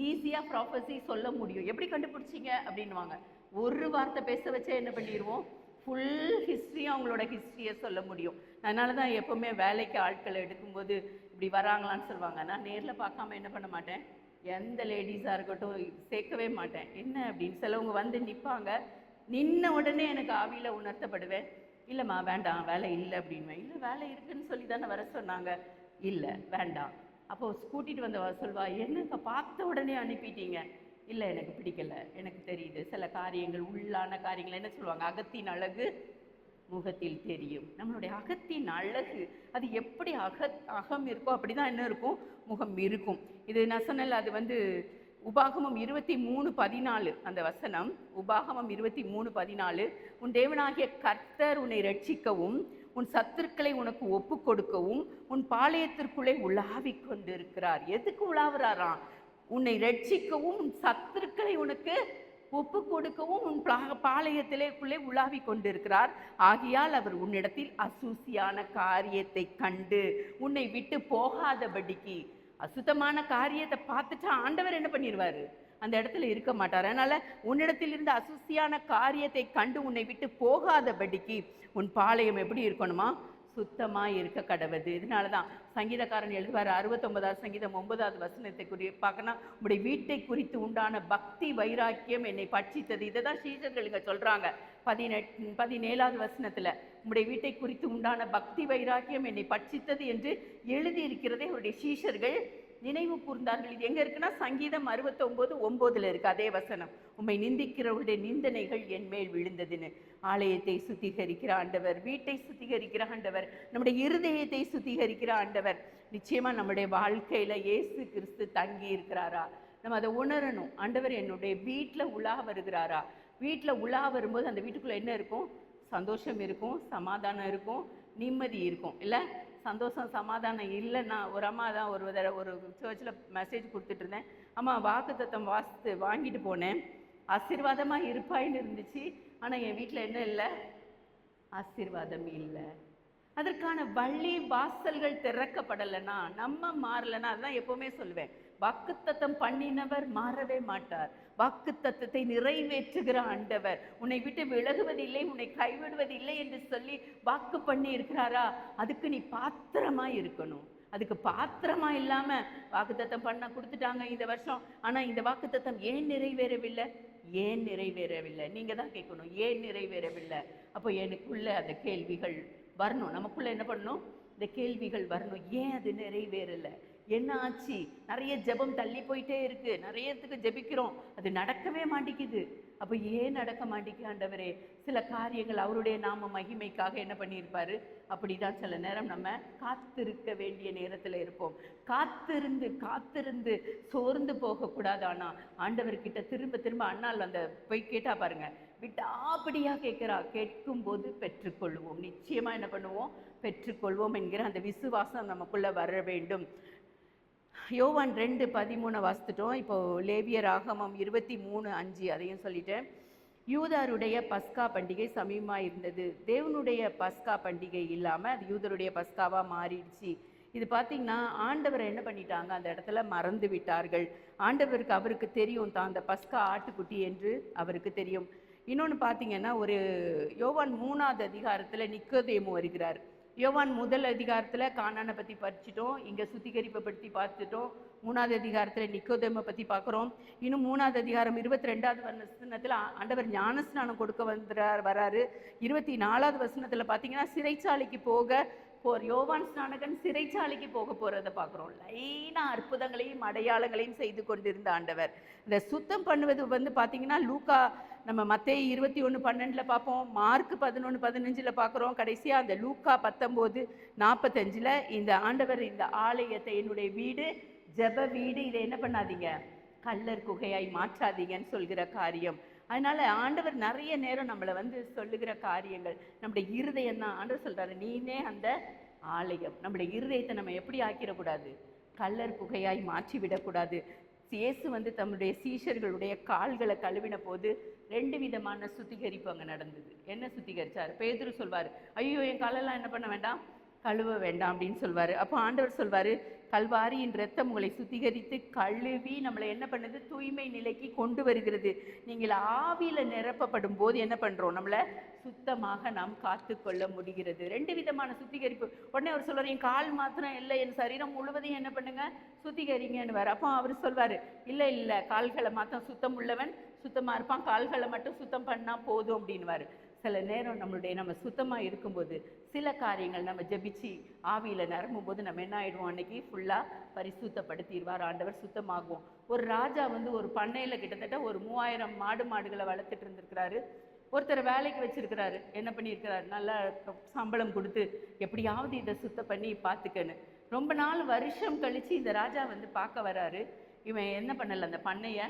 Speaker 1: ஈஸியாக ப்ராஃபஸி சொல்ல முடியும். எப்படி கண்டுபிடிச்சிங்க அப்படின்வாங்க. ஒரு வார்த்தை பேச வச்சே என்ன பண்ணிடுவோம், ஃபுல் ஹிஸ்ட்ரியும் அவங்களோட ஹிஸ்ட்ரியை சொல்ல முடியும். அதனால தான் எப்போவுமே வேலைக்கு ஆட்களை எடுக்கும்போது இப்படி வராங்களான்னு சொல்லுவாங்க. நான் நேரில் பார்க்காம என்ன பண்ண மாட்டேன், எந்த லேடிஸாக இருக்கட்டும் சேர்க்கவே மாட்டேன். என்ன அப்படின்னு சிலவங்க வந்து நிற்பாங்க, நின்ன உடனே எனக்கு ஆவியில் உணர்த்தப்படுவேன், இல்லைம்மா வேண்டாம் வேலை இல்லை அப்படின்வேன். இல்லை வேலை இருக்குன்னு சொல்லி தானே வர சொன்னாங்க, இல்லை வேண்டாம். அப்போது கூட்டிகிட்டு வந்தவா சொல்வா, என்னங்க பார்த்த உடனே அனுப்பிட்டீங்க, இல்லை எனக்கு பிடிக்கல, எனக்கு தெரியுது சில காரியங்கள் உள்ளான காரியங்கள். என்ன சொல்லுவாங்க, அகத்தின் அழகு முகத்தில் தெரியும். நம்மளுடைய அகத்தின் அழகு அது எப்படி அகம் இருக்கோ அப்படி தான் என்ன இருக்கும், முகம் இருக்கும். இது நான் சொன்னல, அது வந்து உபாகமம் 23:14 அந்த வசனம். உபாகமம் 23:14, உன் தேவனாகிய கர்த்தர் உன்னை ரட்சிக்கவும் உன் சத்துருக்களை உனக்கு ஒப்பு கொடுக்கவும் உன் பாளையத்திற்குள்ளே உலாவிக் கொண்டிருக்கிறார். எதுக்கு உலாவுறாராம், உன்னை ரட்சிக்கவும் உன் சத்துருக்களை உனக்கு ஒப்பு கொடுக்கவும் உன் பாளையத்திலேக்குள்ளே உலாவி கொண்டிருக்கிறார். ஆகையால் அவர் உன்னிடத்தில் அசூசியான காரியத்தை கண்டு உன்னை விட்டு போகாதபடிக்கு. அசுத்தமான காரியத்தை பார்த்துட்டா ஆண்டவர் என்ன பண்ணிடுவாரு, அந்த இடத்துல இருக்க மாட்டார். அதனால உன்னிடத்தில் இருந்து அசூசியான காரியத்தை கண்டு உன்னை விட்டு போகாதபடிக்கு உன் பாளையம் எப்படி இருக்கணுமா, சுத்தமாக இருக்க கடவுது. இதனால தான் சங்கீதக்காரன் எழுதுவார் 69ஆம் சங்கீதம் 9வது வசனத்தை பார்க்கணும், உங்களுடைய வீட்டை குறித்து உண்டான பக்தி வைராக்கியம் என்னை பட்சித்தது. இதை தான் சீஷர்கள் இங்கே சொல்கிறாங்க 17வது வசனத்தில், உங்களுடைய வீட்டை குறித்து உண்டான பக்தி வைராக்கியம் என்னை பட்சித்தது என்று எழுதியிருக்கிறதை அவருடைய சீஷர்கள் நினைவு கூர்ந்தார்கள். இது எங்கே இருக்குன்னா சங்கீதம் 69:9 இருக்கு அதே வசனம். உம்மை நிந்திக்கிறவருடைய நிந்தனைகள் என் மேல் விழுந்ததுன்னு. ஆலயத்தை சுத்திகரிக்கிற ஆண்டவர், வீட்டை சுத்திகரிக்கிற ஆண்டவர், நம்முடைய இருதயத்தை சுத்திகரிக்கிற ஆண்டவர். நிச்சயமா நம்முடைய வாழ்க்கையில இயேசு கிறிஸ்து தங்கி இருக்கிறாரா, நம்ம அதை உணரணும். ஆண்டவர் என்னுடைய வீட்டில் உலா வருகிறாரா. வீட்டில் உலா வரும்போது அந்த வீட்டுக்குள்ள என்ன இருக்கும், சந்தோஷம் இருக்கும், சமாதானம் இருக்கும், நிம்மதி இருக்கும். இல்லை சந்தோஷம் சமாதானம் இல்லைன்னா, ஒரு அம்மா தான் ஒரு சர்ச்சில் மெசேஜ் கொடுத்துட்டு இருந்தேன், அம்மா வாக்குத்தத்தம் வாங்கிட்டு போனேன், ஆசீர்வாதமாக இருப்பாயின்னு இருந்துச்சு, ஆனால் என் வீட்டில் என்ன இல்லை, ஆசீர்வாதம் இல்லை. அதற்கான வழி வாசல்கள் திறக்கப்படலைன்னா, நம்ம மாறலைன்னா, அதுதான் எப்போவுமே சொல்லுவேன், வாக்குத்தத்தம் பண்ணினவர் மாறவே மாட்டார். வாக்குத்தத்தத்தை நிறைவேற்றுகிற ஆண்டவர் உன்னை விட்டு விலகுவதில்லை, உன்னை கைவிடுவதில்லை என்று சொல்லி வாக்கு பண்ணி இருக்கிறாரா, அதுக்கு நீ பாத்திரமா இருக்கணும். அதுக்கு பாத்திரமா இல்லாம வாக்குத்தத்தம் பண்ண கொடுத்துட்டாங்க இந்த வருஷம், ஆனா இந்த வாக்குத்தத்தம் ஏன் நிறைவேறவில்லை, ஏன் நிறைவேறவில்லை, நீங்க தான் கேட்கணும், ஏன் நிறைவேறவில்லை. அப்போ எனக்குள்ள அந்த கேள்விகள் வரணும், நமக்குள்ள என்ன பண்ணணும், இந்த கேள்விகள் வரணும். ஏன் அது நிறைவேறலை, என்ன ஆச்சு, நிறைய ஜெபம் தள்ளி போயிட்டே இருக்கு, நிறையத்துக்கு ஜெபிக்கிறோம், அது நடக்கவே மாட்டேங்குது. அப்போ ஏன் நடக்க மாட்டேங்குது ஆண்டவரே, சில காரியங்கள் அவருடைய நாம மகிமைக்காக என்ன பண்ணியிருப்பாரு. அப்படிதான் சில நேரம் நம்ம காத்திருக்க வேண்டிய நேரத்தில் இருப்போம். காத்திருந்து சோர்ந்து போகக்கூடாது. ஆனால் ஆண்டவர்கிட்ட திரும்ப திரும்ப அண்ணால் அந்த போய் கேட்டா பாருங்க, விடாபடியா கேட்கிறா, கேட்கும் போது பெற்றுக்கொள்வோம், நிச்சயமா என்ன பண்ணுவோம், பெற்றுக்கொள்வோம் என்கிற அந்த விசுவாசம் நமக்குள்ள வர வேண்டும். யோவான் 2:13 வாசித்துட்டோம். இப்போ லேவியர் ஆகமம் 23:5 அதையும் சொல்லிட்டேன். யூதருடைய பஸ்கா பண்டிகை சமீபமாக இருந்தது. தேவனுடைய பஸ்கா பண்டிகை இல்லாமல் அது யூதருடைய பஸ்காவாக மாறிடுச்சு. இது பார்த்திங்கன்னா ஆண்டவரை என்ன பண்ணிட்டாங்க, அந்த இடத்துல மறந்து விட்டார்கள். ஆண்டவருக்கு அவருக்கு தெரியும் தான் அந்த பஸ்கா ஆட்டுக்குட்டி என்று அவருக்கு தெரியும். இன்னொன்று பார்த்திங்கன்னா, ஒரு யோவான் 3வது அதிகாரத்தில் நிக்கோதேமு வருகிறார். யோவான் 1 அதிகாரத்தில் கானானை பற்றி படிச்சிட்டோம், இங்கே சுத்திகரிப்பை பற்றி பார்த்துட்டோம். 3வது அதிகாரத்தில் நிக்கோதேமை பற்றி பார்க்குறோம். இன்னும் 3வது அதிகாரம் 22வது வசனத்தில் ஆண்டவர் ஞானஸ்நானம் கொடுக்க வராரு. 24வது வசனத்தில் பார்த்தீங்கன்னா சிறைச்சாலைக்கு போர் யோவான் ஸ்நானகன் சிறைச்சாலைக்கு போக போகிறத பார்க்குறோம். லைனாக அற்புதங்களையும் அடையாளங்களையும் செய்து கொண்டிருந்த ஆண்டவர். இந்த சுத்தம் பண்ணுவது பார்த்தீங்கன்னா லூக்கா நம்ம மத்தேயு 21:12 பார்ப்போம், மார்க் 11:15 பார்க்குறோம். கடைசியாக அந்த லூக்கா 19:45 இந்த ஆண்டவர் இந்த ஆலயத்தை என்னுடைய வீடு ஜெப வீடு, இதை என்ன பண்ணாதீங்க, கல்லர் குகையாய் மாற்றாதீங்கன்னு சொல்கிற காரியம். அதனால ஆண்டவர் நிறைய நேரம் நம்மளை சொல்லுகிற காரியங்கள் நம்முடைய இருதயம் தான். ஆண்டவர் சொல்றாரு, நீனே அந்த ஆலயம். நம்முடைய இருதயத்தை நம்ம எப்படி ஆக்கிடக்கூடாது, கல்லர் குகையாய் மாற்றி விடக்கூடாது. இயேசு தம்முடைய சீஷர்களுடைய கால்களை கழுவின போது 2 விதமான சுத்திகரிப்பு அங்கே நடந்தது. என்ன சுத்திகரிச்சார்? பேதுரு சொல்வார், ஐயோ என் காலெல்லாம் என்ன பண்ண வேண்டாம், கழுவ வேண்டாம் அப்படின்னு சொல்வார். அப்போ ஆண்டவர் சொல்வார், கல்வாரியின் இரத்தம் உங்களை சுத்திகரித்து கழுவி நம்மளை என்ன பண்ணுது, தூய்மை நிலைக்கு கொண்டு வருகிறது. நீங்கள் ஆவியில் நிரப்பப்படும் போது என்ன பண்ணுறோம், நம்மளை சுத்தமாக நாம் காத்து கொள்ள முடிகிறது. 2 விதமான சுத்திகரிப்பு. உடனே அவர் சொல்வார், என் கால் மாத்திரம் இல்லை, என் சரீரம் முழுவதையும் என்ன பண்ணுங்க, சுத்திகரிங்கன்னு. அப்போ அவர் சொல்வார், இல்லை இல்லை, கால்களை மாத்திரம் சுத்தம் உள்ளவன் சுத்தமாக இருப்பான், கால்களை மட்டும் சுத்தம் பண்ணால் போதும் அப்படின்வார். சில நேரம் நம்ம சுத்தமாக இருக்கும்போது சில காரியங்கள் நம்ம ஜெபிச்சு ஆவியில் நிரம்பும் போது நம்ம என்ன ஆகிடுவோம், அன்னைக்கு ஃபுல்லாக பரிசுத்தப்படுத்திடுவார் ஆண்டவர், சுத்தமாகுவோம். ஒரு ராஜா ஒரு பண்ணையில் கிட்டத்தட்ட ஒரு 3000 மாடுகளை வளர்த்துட்டு இருந்திருக்கிறாரு. ஒருத்தர் வேலைக்கு வச்சிருக்கிறாரு. என்ன பண்ணியிருக்கிறாரு, நல்லா சம்பளம் கொடுத்து எப்படியாவது இதை சுத்தம் பண்ணி பார்த்துக்கன்னு. ரொம்ப நாள் வருஷம் கழித்து இந்த ராஜா பார்க்க வராரு. இவன் என்ன பண்ணலை, அந்த பண்ணையை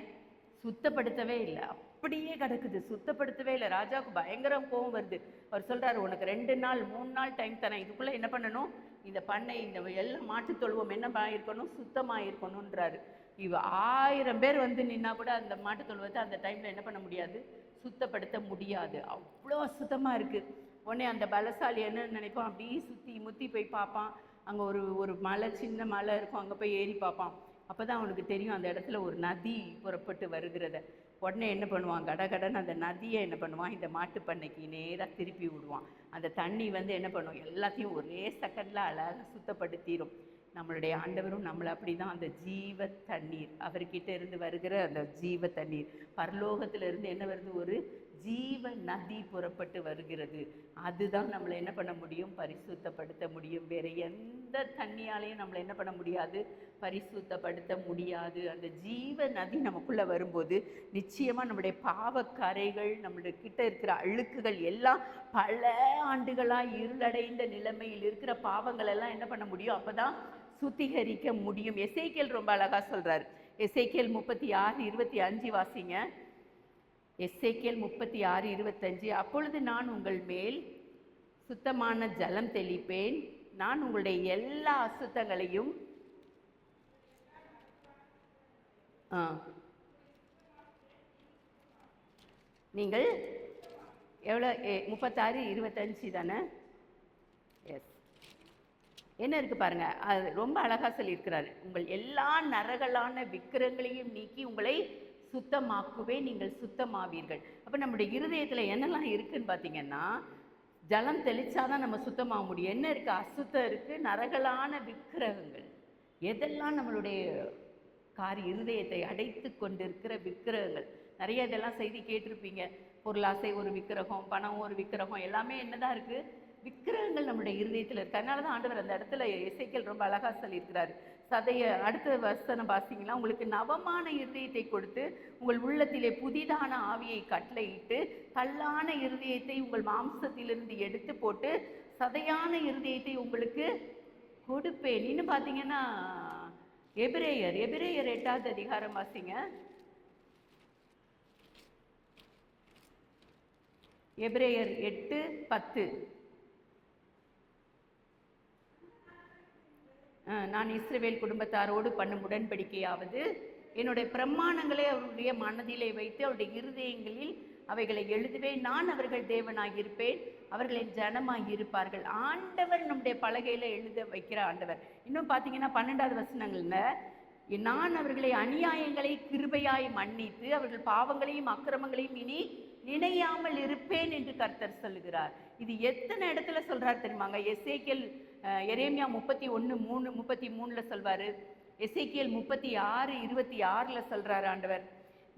Speaker 1: சுத்தப்படுத்தவே இல்லை, அப்படியே கிடக்குது, சுத்தப்படுத்தவே இல்லை. ராஜாவுக்கு பயங்கரம் கோபம் வருது. அவர் சொல்கிறாரு, உனக்கு 2 நாள் 3 நாள் டைம் தரேன், இதுக்குள்ளே என்ன பண்ணணும், இந்த பண்ணை இந்த எல்லாம் மாட்டு தொழுவம் என்ன இருக்கணும், சுத்தமாக இருக்கணுன்றாரு. 1000 பேர் நின்னா கூட அந்த மாட்டு தொழுவத்தை அந்த டைமில் என்ன பண்ண முடியாது, சுத்தப்படுத்த முடியாது, அவ்வளோ சுத்தமாக இருக்குது. உடனே அந்த பலசாலி என்ன நினைப்பான், அப்படியே சுற்றி முற்றி போய் பார்ப்பான். அங்கே ஒரு மலை, சின்ன மலை இருக்கும், அங்கே போய் ஏறி பார்ப்பான். அப்போ தான் அவனுக்கு தெரியும் அந்த இடத்துல ஒரு நதி புறப்பட்டு வருகிறத. உடனே என்ன பண்ணுவான், கடகடன்னு அந்த நதியை என்ன பண்ணுவான், இந்த மாட்டு பண்ணைக்கு நேராக திருப்பி விடுவான். அந்த தண்ணி என்ன பண்ணும், எல்லாத்தையும் ஒரே செகண்டில் அழகாக சுத்தப்படுத்திடும். நம்மளுடைய ஆண்டவரும் நம்மளை அப்படி தான், அந்த ஜீவ தண்ணீர், அவர்கிட்ட இருந்து வருகிற அந்த ஜீவ தண்ணீர், பரலோகத்திலிருந்து என்ன வருது, ஒரு ஜீவ நதி புறப்பட்டு வருகிறது. அதுதான் நம்மளை என்ன பண்ண முடியும், பரிசுத்தப்படுத்த முடியும். வேறு எந்த தண்ணியாலையும் நம்மளை என்ன பண்ண முடியாது, பரிசுத்தப்படுத்த முடியாது. அந்த ஜீவ நதி நமக்குள்ளே வரும்போது நிச்சயமாக நம்முடைய பாவக்கரைகள், நம்மளுடைய கிட்ட இருக்கிற அழுக்குகள் எல்லாம், பல ஆண்டுகளாக இருளடைந்த நிலைமையில் இருக்கிற பாவங்கள் எல்லாம் என்ன பண்ண முடியும், அப்போ தான் சுத்திகரிக்க முடியும். எசேக்கியேல் ரொம்ப அழகாக சொல்கிறார். எசேக்கியேல் 36:25 வாசிங்க. எசேக்கியேல் 36:25. அப்பொழுது நான் உங்கள் மேல் சுத்தமான ஜலம் தெளிப்பேன், நான் உங்களுடைய எல்லா அசுத்தங்களையும் நீங்கள் எவ்வளோ 36:25 தானே? எஸ், என்ன இருக்குது பாருங்கள், அது ரொம்ப அழகாக சொல்லியிருக்கிறாரு. உங்கள் எல்லா நரகலான விக்கிரங்களையும் நீக்கி உங்களை சுத்தமாக்குவே, நீங்கள் சுத்தமாவீர்கள். அப்போ நம்முடைய இருதயத்தில் என்னெல்லாம் இருக்குதுன்னு பார்த்தீங்கன்னா, ஜலம் தெளிச்சாதான் நம்ம சுத்தமாக முடியும். என்ன இருக்குது, அசுத்தம் இருக்குது, நரகலான விக்கிரகங்கள், எதெல்லாம் நம்மளுடைய இருதயத்தை அடைத்து கொண்டிருக்கிற விக்கிரகங்கள். நிறைய இதெல்லாம் செய்தி கேட்டிருப்பீங்க. பொருளாசை ஒரு விக்கிரகம், பணம் ஒரு விக்கிரகம், எல்லாமே என்னதான் இருக்குது, விக்கிரகங்கள் நம்முடைய இருதயத்தில் இருக்குது. அதனால தான் ஆண்டவர் அந்த இடத்துல எசேக்கியேல் ரொம்ப அழகாக சொல்லியிருக்கிறாரு. அடுத்த வசனம் பார்த்தீங்கன்னா, உங்களுக்கு நவமான இருதயத்தை கொடுத்து உங்கள் உள்ளத்திலே புதிதான ஆவியை கட்டளையிட்டு கல்லான இருதயத்தை உங்கள் மாம்சத்திலிருந்து எடுத்து போட்டு சதையான இருதயத்தை உங்களுக்கு கொடுப்பேன். இன்னும் பார்த்தீங்கன்னா எபிரேயர் 8வது அதிகாரம் வாசிங்க. எபிரேயர் 8:10. நான் இஸ்ரவேல் குடும்பத்தாரோடு பண்ணும் உடன்படிக்கையாவது என்னுடைய பிரமாணங்களை அவருடைய மனதிலே வைத்து அவருடைய இருதயங்களில் அவைகளை எழுதுவேன், நான் அவர்கள் தேவனாகியிருப்பேன், அவர்களின் ஜனமாகியிருப்பார்கள். ஆண்டவர் நம்முடைய பலகையில் எழுத வைக்கிற ஆண்டவர். இன்னும் பார்த்தீங்கன்னா 12வது வசனங்கள்ல, நான் அவர்களை அநியாயங்களை கிருபையாய் மன்னித்து அவர்கள் பாவங்களையும் அக்கிரமங்களையும் இனி நினையாமல் இருப்பேன் என்று கர்த்தர் சொல்லுகிறார். இது எத்தனை இடத்துல சொல்றாரு தெரியுமாங்க? எரேமியா 31:33 சொல்வாரு. எசேக்கியேல் 36:26 சொல்றாரு ஆண்டவர்.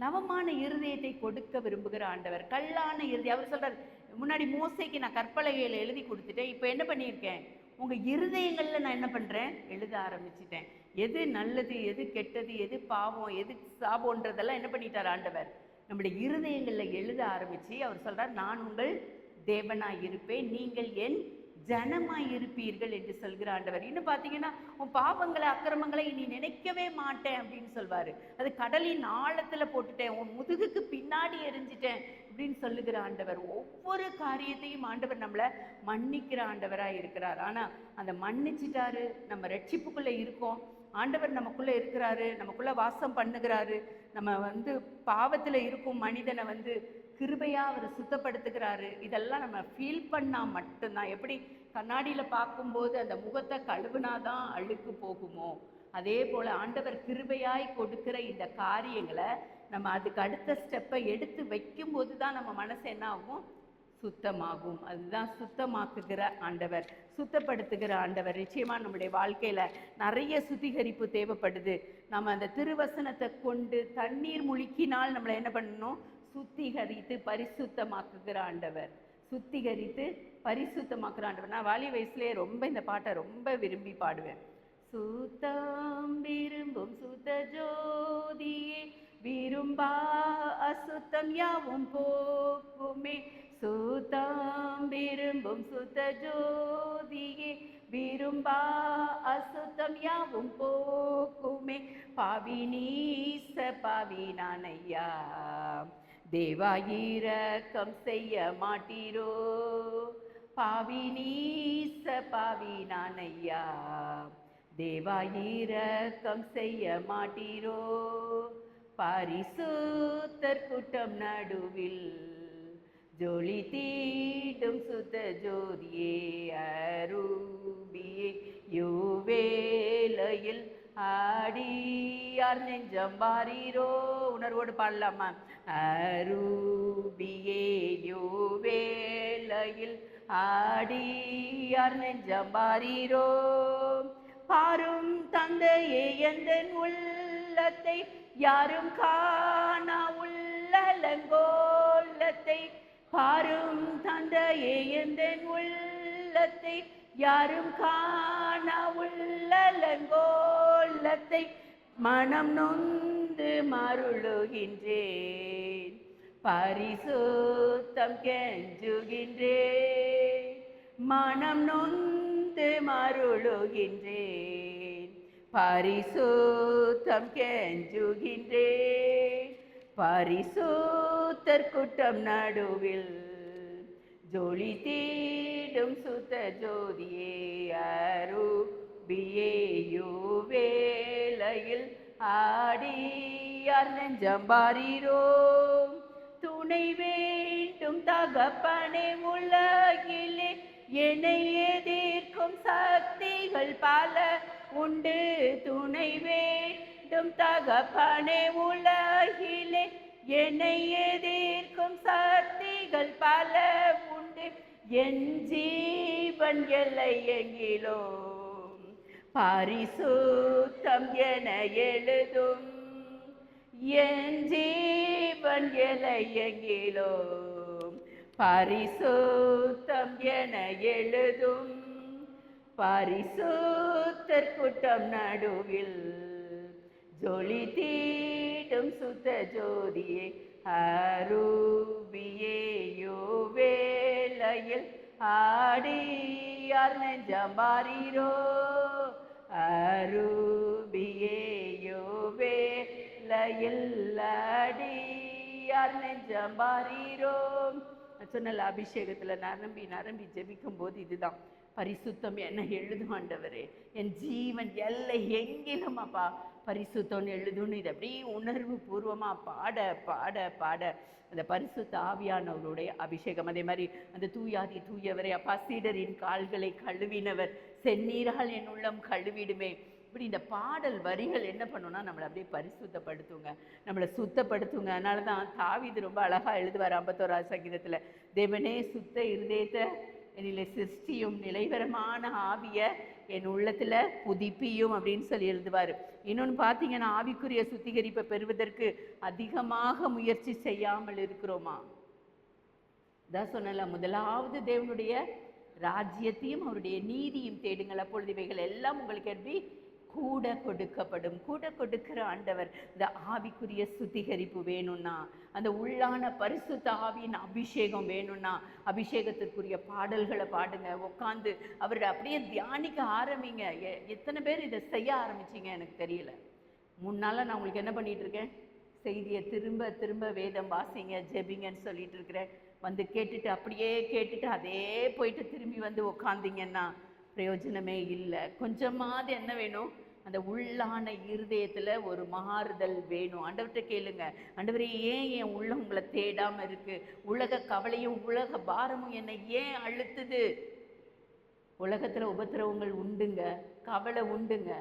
Speaker 1: நவமான இருதயத்தை கொடுக்க விரும்புகிற ஆண்டவர், கல்லான இருதயம். அவர் சொல்றாரு, முன்னாடி மோசேக்கு நான் கற்பலகையில் எழுதி கொடுத்துட்டேன், இப்போ என்ன பண்ணியிருக்கேன், உங்க இருதயங்கள்ல நான் என்ன பண்றேன், எழுத ஆரம்பிச்சிட்டேன். எது நல்லது, எது கெட்டது, எது பாவம், எது சாபம்ன்றதெல்லாம் என்ன பண்ணிட்டார் ஆண்டவர், நம்முடைய இருதயங்களில் எழுத ஆரம்பிச்சு அவர் சொல்றார், நான் உங்கள் தேவனாய் இருப்பேன், நீங்கள் என் ஜனமாய் இருப்பீர்கள் என்று சொல்கிற ஆண்டவர். இன்னும் பார்த்தீங்கன்னா, உன் பாவங்களை அக்கிரமங்களை நீ நினைக்கவே மாட்டேன் அப்படின்னு சொல்வாரு. அது கடலின் ஆழத்துல போட்டுட்டேன், உன் முதுகுக்கு பின்னாடி எரிஞ்சிட்டேன் அப்படின்னு சொல்லுகிற ஆண்டவர். ஒவ்வொரு காரியத்தையும் ஆண்டவர் நம்மளை மன்னிக்கிற ஆண்டவராக இருக்கிறார். ஆனா அந்த மன்னிச்சிட்டாரு, நம்ம ரட்சிப்புக்குள்ள இருக்கோம், ஆண்டவர் நமக்குள்ள இருக்கிறாரு, நமக்குள்ள வாசம் பண்ணுகிறாரு. நம்ம பாவத்துல இருக்கும் மனிதனை கிருபையா அவர் சுத்தப்படுத்துகிறாரு. இதெல்லாம் நம்ம ஃபீல் பண்ணா மட்டும்தான். எப்படி கண்ணாடியில் பார்க்கும்போது அந்த முகத்தை கழுவுனாதான் அழுக்கு போகுமோ, அதே போல் ஆண்டவர் கிருபையாய் கொடுக்கிற இந்த காரியங்களை நம்ம அதுக்கு அடுத்த ஸ்டெப்பை எடுத்து வைக்கும்போது தான் நம்ம மனசு என்ன ஆகும், சுத்தமாகும். அதுதான் சுத்தமாக்குகிற ஆண்டவர், சுத்தப்படுத்துகிற ஆண்டவர். நிச்சயமாக நம்முடைய வாழ்க்கையில் நிறைய சுத்திகரிப்பு தேவைப்படுது. நம்ம அந்த திருவசனத்தை கொண்டு தண்ணீர் முழுக்கினால் நம்மளை என்ன பண்ணணும், சுத்திகரித்து பரிசுத்தமாக்குகிற ஆண்டவர், சுத்திகரித்து பரிசுத்தமாக்குற ஆண்டவர். நான் வாலி வயசுலேயே ரொம்ப இந்த பாட்டை ரொம்ப விரும்பி பாடுவேன். சுத்தம் விரும்பும் சுத்த ஜோதியே, விரும்பா அசுத்தம் யாவும் போக்குமே. சுத்தம் விரும்பும் சுத்த ஜோதியே, விரும்பா அசுத்தம் யாவும் போக்குமே. பாவி நீச பாவி நானையா, தேவா இரக்கம் செய்ய மாட்டீரோ. பாவி நீச பாவி நானையா, தேவா இரக்கம் செய்ய மாட்டீரோ. பரிசுத்தர் கூட்டம் நடுவில் ஜொலி தீட்டும் சுத்த ஜோதியே, அரூபியே யோவேலையில் ஆடியார் நெஞ்சம் வாரீரோ. உணர்வோடு பாடலாமா? அரூபியே யோவேலையில் ஆடியார் நெஞ்சம் வாரீரோ. பாரும் தந்தையே எந்தன் உள்ளத்தை, யாரும் காணா உள்ளலங்கோலத்தை. பாரும் தந்தையே எந்தன் உள்ளத்தை, யாரும் காணா உள்ளலங்கோலத்தை. மனம் நொந்து மருளுகின்றேன், பரிசுத்தம் கெஞ்சுகின்றேன். மனம் நொந்து மருளுகின்றேன், பரிசுத்தம் கெஞ்சுகின்றேன். பரிசுத்தர் கூட்டம் நடுவில் ஜொலி தீடும் சுத்த ஜோதியே, அரூபியே யோவேலையில் ஆடியார் நெஞ்சம் வாரீரோ. துணை வேண்டும் தகப்பனே உலகிலே, என்னை எதிர்க்கும் சக்திகள் பல உண்டு. துணை வேண்டும் தகப்பனே உலகிலே, என்னை எதிர்க்கும் சக்திகள் பல உண்டு. என் ஜீவன் எல்லை எங்கிலோ பரிசுத்தம் என எழுதும். என் ஜீவன் எல்லை எங்கிலோ பரிசுத்தம் என எழுதும். பரிசுத்தர் கூட்டம் நடுவில் ஜொலி தீடும் சுத்த ஜோதியே, அரூபியே யோவேலையில் ஆடியார் நெஞ்சம் வாரீரோ. அரூபியே யோவேலையில் ஆடியார் நெஞ்சம் வாரீரோ. சொன்னல அபிஷேகத்துல நரம்பி நரம்பி ஜெபிக்கும் போது இதுதான், பரிசுத்தம் என்ன எழுதும் ஆண்டவரே, என் ஜீவன் எல்லை எங்கிலும் அப்பா பரிசுத்தம்னு எழுதுன்னு இது அப்படியே உணர்வு பூர்வமா பாட பாட பாட அந்த பரிசுத்த ஆவியானவருடைய அபிஷேகம். அதே மாதிரி அந்த தூயாதி தூயவரே அப்பா, சீடரின் கால்களை கழுவினவர், செந்நீரால் என் உள்ளம் கழுவிடுமே. இப்படி இந்த பாடல் வரிகள் என்ன பண்ணுன்னா நம்மளை அப்படியே பரிசுத்தப்படுத்துங்க, நம்மளை சுத்தப்படுத்துங்க. அதனால தான் தாவீது ரொம்ப அழகா எழுதுவார் 51ஆம் சங்கீதத்தில், தேவனே சுத்த இருதயத்தை என்னிலே சிருஷ்டியும், நிலைவரமான ஆவிய என் உள்ளத்துல புதுப்பியும் அப்படின்னு சொல்லி எழுதுவார். இன்னொன்று பார்த்தீங்கன்னா, ஆவிக்குரிய சுத்திகரிப்பை பெறுவதற்கு அதிகமாக முயற்சி செய்யாமல் இருக்கிறோமா? இதான் சொன்னல, முதலாவது தேவனுடைய ராஜ்யத்தையும் அவருடைய நீதியும் தேடுங்கள், அப்பொழுது இவைகள் எல்லாம் உங்களுக்கு எப்படி கூட கொடுக்கப்படும். கூட கொடுக்கிற ஆண்டவர். இந்த ஆவிக்குரிய சுத்திகரிப்பு வேணும்னா, அந்த உள்ளான பரிசுத்த ஆவியின் அபிஷேகம் வேணும்னா, அபிஷேகத்திற்குரிய பாடல்களை பாடுங்க, உட்காந்து அவரை அப்படியே தியானிக்க ஆரம்பிங்க. எத்தனை பேர் இதை செய்ய ஆரம்பிச்சிங்க எனக்கு தெரியல. முன்னால நான் உங்களுக்கு என்ன பண்ணிட்டு இருக்கேன், செய்தியை திரும்ப திரும்ப வேதம் வாசிங்க, ஜெபிங்கன்னு சொல்லிட்டு இருக்கிறேன். வந்து கேட்டுட்டு அப்படியே கேட்டுட்டு அதே போயிட்டு திரும்பி வந்து உக்காந்தீங்கன்னா பிரயோஜனமே இல்லை. கொஞ்சமாவது என்ன வேணும், அந்த உள்ளான இருதயத்துல ஒரு மாறுதல் வேணும். ஆண்டவர்கிட்ட கேளுங்க, ஆண்டவரே ஏன் என் உள்ளம் உங்களை தேடாம இருக்கு? உலக கவலையும் உலக பாரமும் என்னை ஏன் அழுத்துது? உலகத்துல உபத்திரவங்கள் உண்டுங்க, கவலை உண்டுங்க.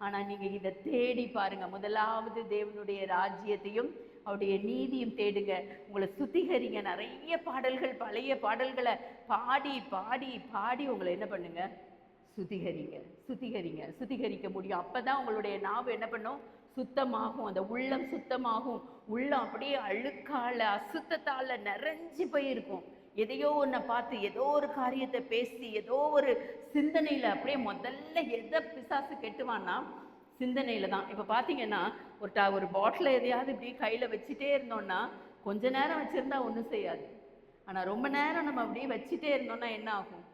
Speaker 1: ஆனா நீங்க இதை தேடி பாருங்க. முதலாவது தேவனுடைய ராஜ்யத்தையும் அவருடைய நீதியும் தேடுங்க. உங்களை சுத்திகரிங்க. நிறைய பாடல்கள், பழைய பாடல்களை பாடி பாடி பாடி உங்களை என்ன பண்ணுங்க, சுத்திகரிங்க. சுத்திகரிங்க, சுத்திகரிக்க முடியும். அப்பதான் உங்களுடைய நாவு என்ன பண்ணும், சுத்தமாகும். அந்த உள்ளம் சுத்தமாகும். உள்ளம் அப்படியே அழுக்கால அசுத்தத்தால நிறைஞ்சு போயிருக்கும். எதையோ ஒன்றை பார்த்து, ஏதோ ஒரு காரியத்தை பேசி, ஏதோ ஒரு சிந்தனையில அப்படியே முதல்ல எதை பிசாசு கெட்டுவான்னா சிந்தனையில தான். இப்போ பார்த்தீங்கன்னா ஒரு பாட்டில் எதையாவது இப்படி கையில வச்சுட்டே இருந்தோம்னா கொஞ்ச நேரம் வச்சிருந்தா ஒன்றும் செய்யாது. ஆனால் ரொம்ப நேரம் நம்ம அப்படியே வச்சுட்டே இருந்தோம்னா என்ன ஆகும்,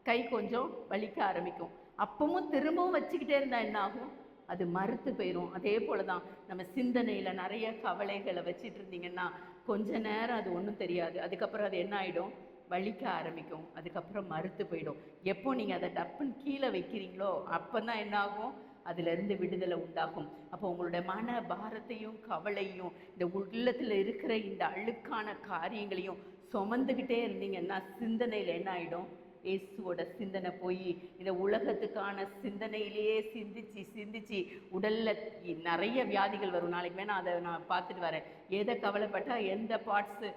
Speaker 1: கை கொஞ்சம் வலிக்க ஆரம்பிக்கும். அப்பவும் திரும்பவும் வச்சுக்கிட்டே இருந்தால் என்ன ஆகும், அது மறுத்து போயிடும். அதே போல தான் நம்ம சிந்தனையில் நிறைய கவலைகளை வச்சுட்டு இருந்தீங்கன்னா கொஞ்ச நேரம் அது ஒன்றும் தெரியாது. அதுக்கப்புறம் அது என்ன ஆகிடும், வலிக்க ஆரம்பிக்கும். அதுக்கப்புறம் மறுத்து போயிடும். எப்போ நீங்கள் அதை டப்புன்னு கீழே வைக்கிறீங்களோ அப்போ தான் என்ன ஆகும், அதிலிருந்து விடுதலை உண்டாகும். அப்போ உங்களுடைய மன பாரத்தையும் கவலையும் இந்த உள்ளத்தில் இருக்கிற இந்த அழுக்கான காரியங்களையும் சுமந்துக்கிட்டே இருந்தீங்கன்னா சிந்தனையில் என்ன ஆகிடும், இயேசுவோட சிந்தனை போய் இந்த உலகத்துக்கான சிந்தனையிலேயே சிந்திச்சு சிந்திச்சு உடல்ல நிறைய வியாதிகள் வரும். நாளைக்கு வேணா அதை நான் பார்த்துட்டு வரேன். எதை கவலைப்பட்டா எந்த பார்ட்ஸு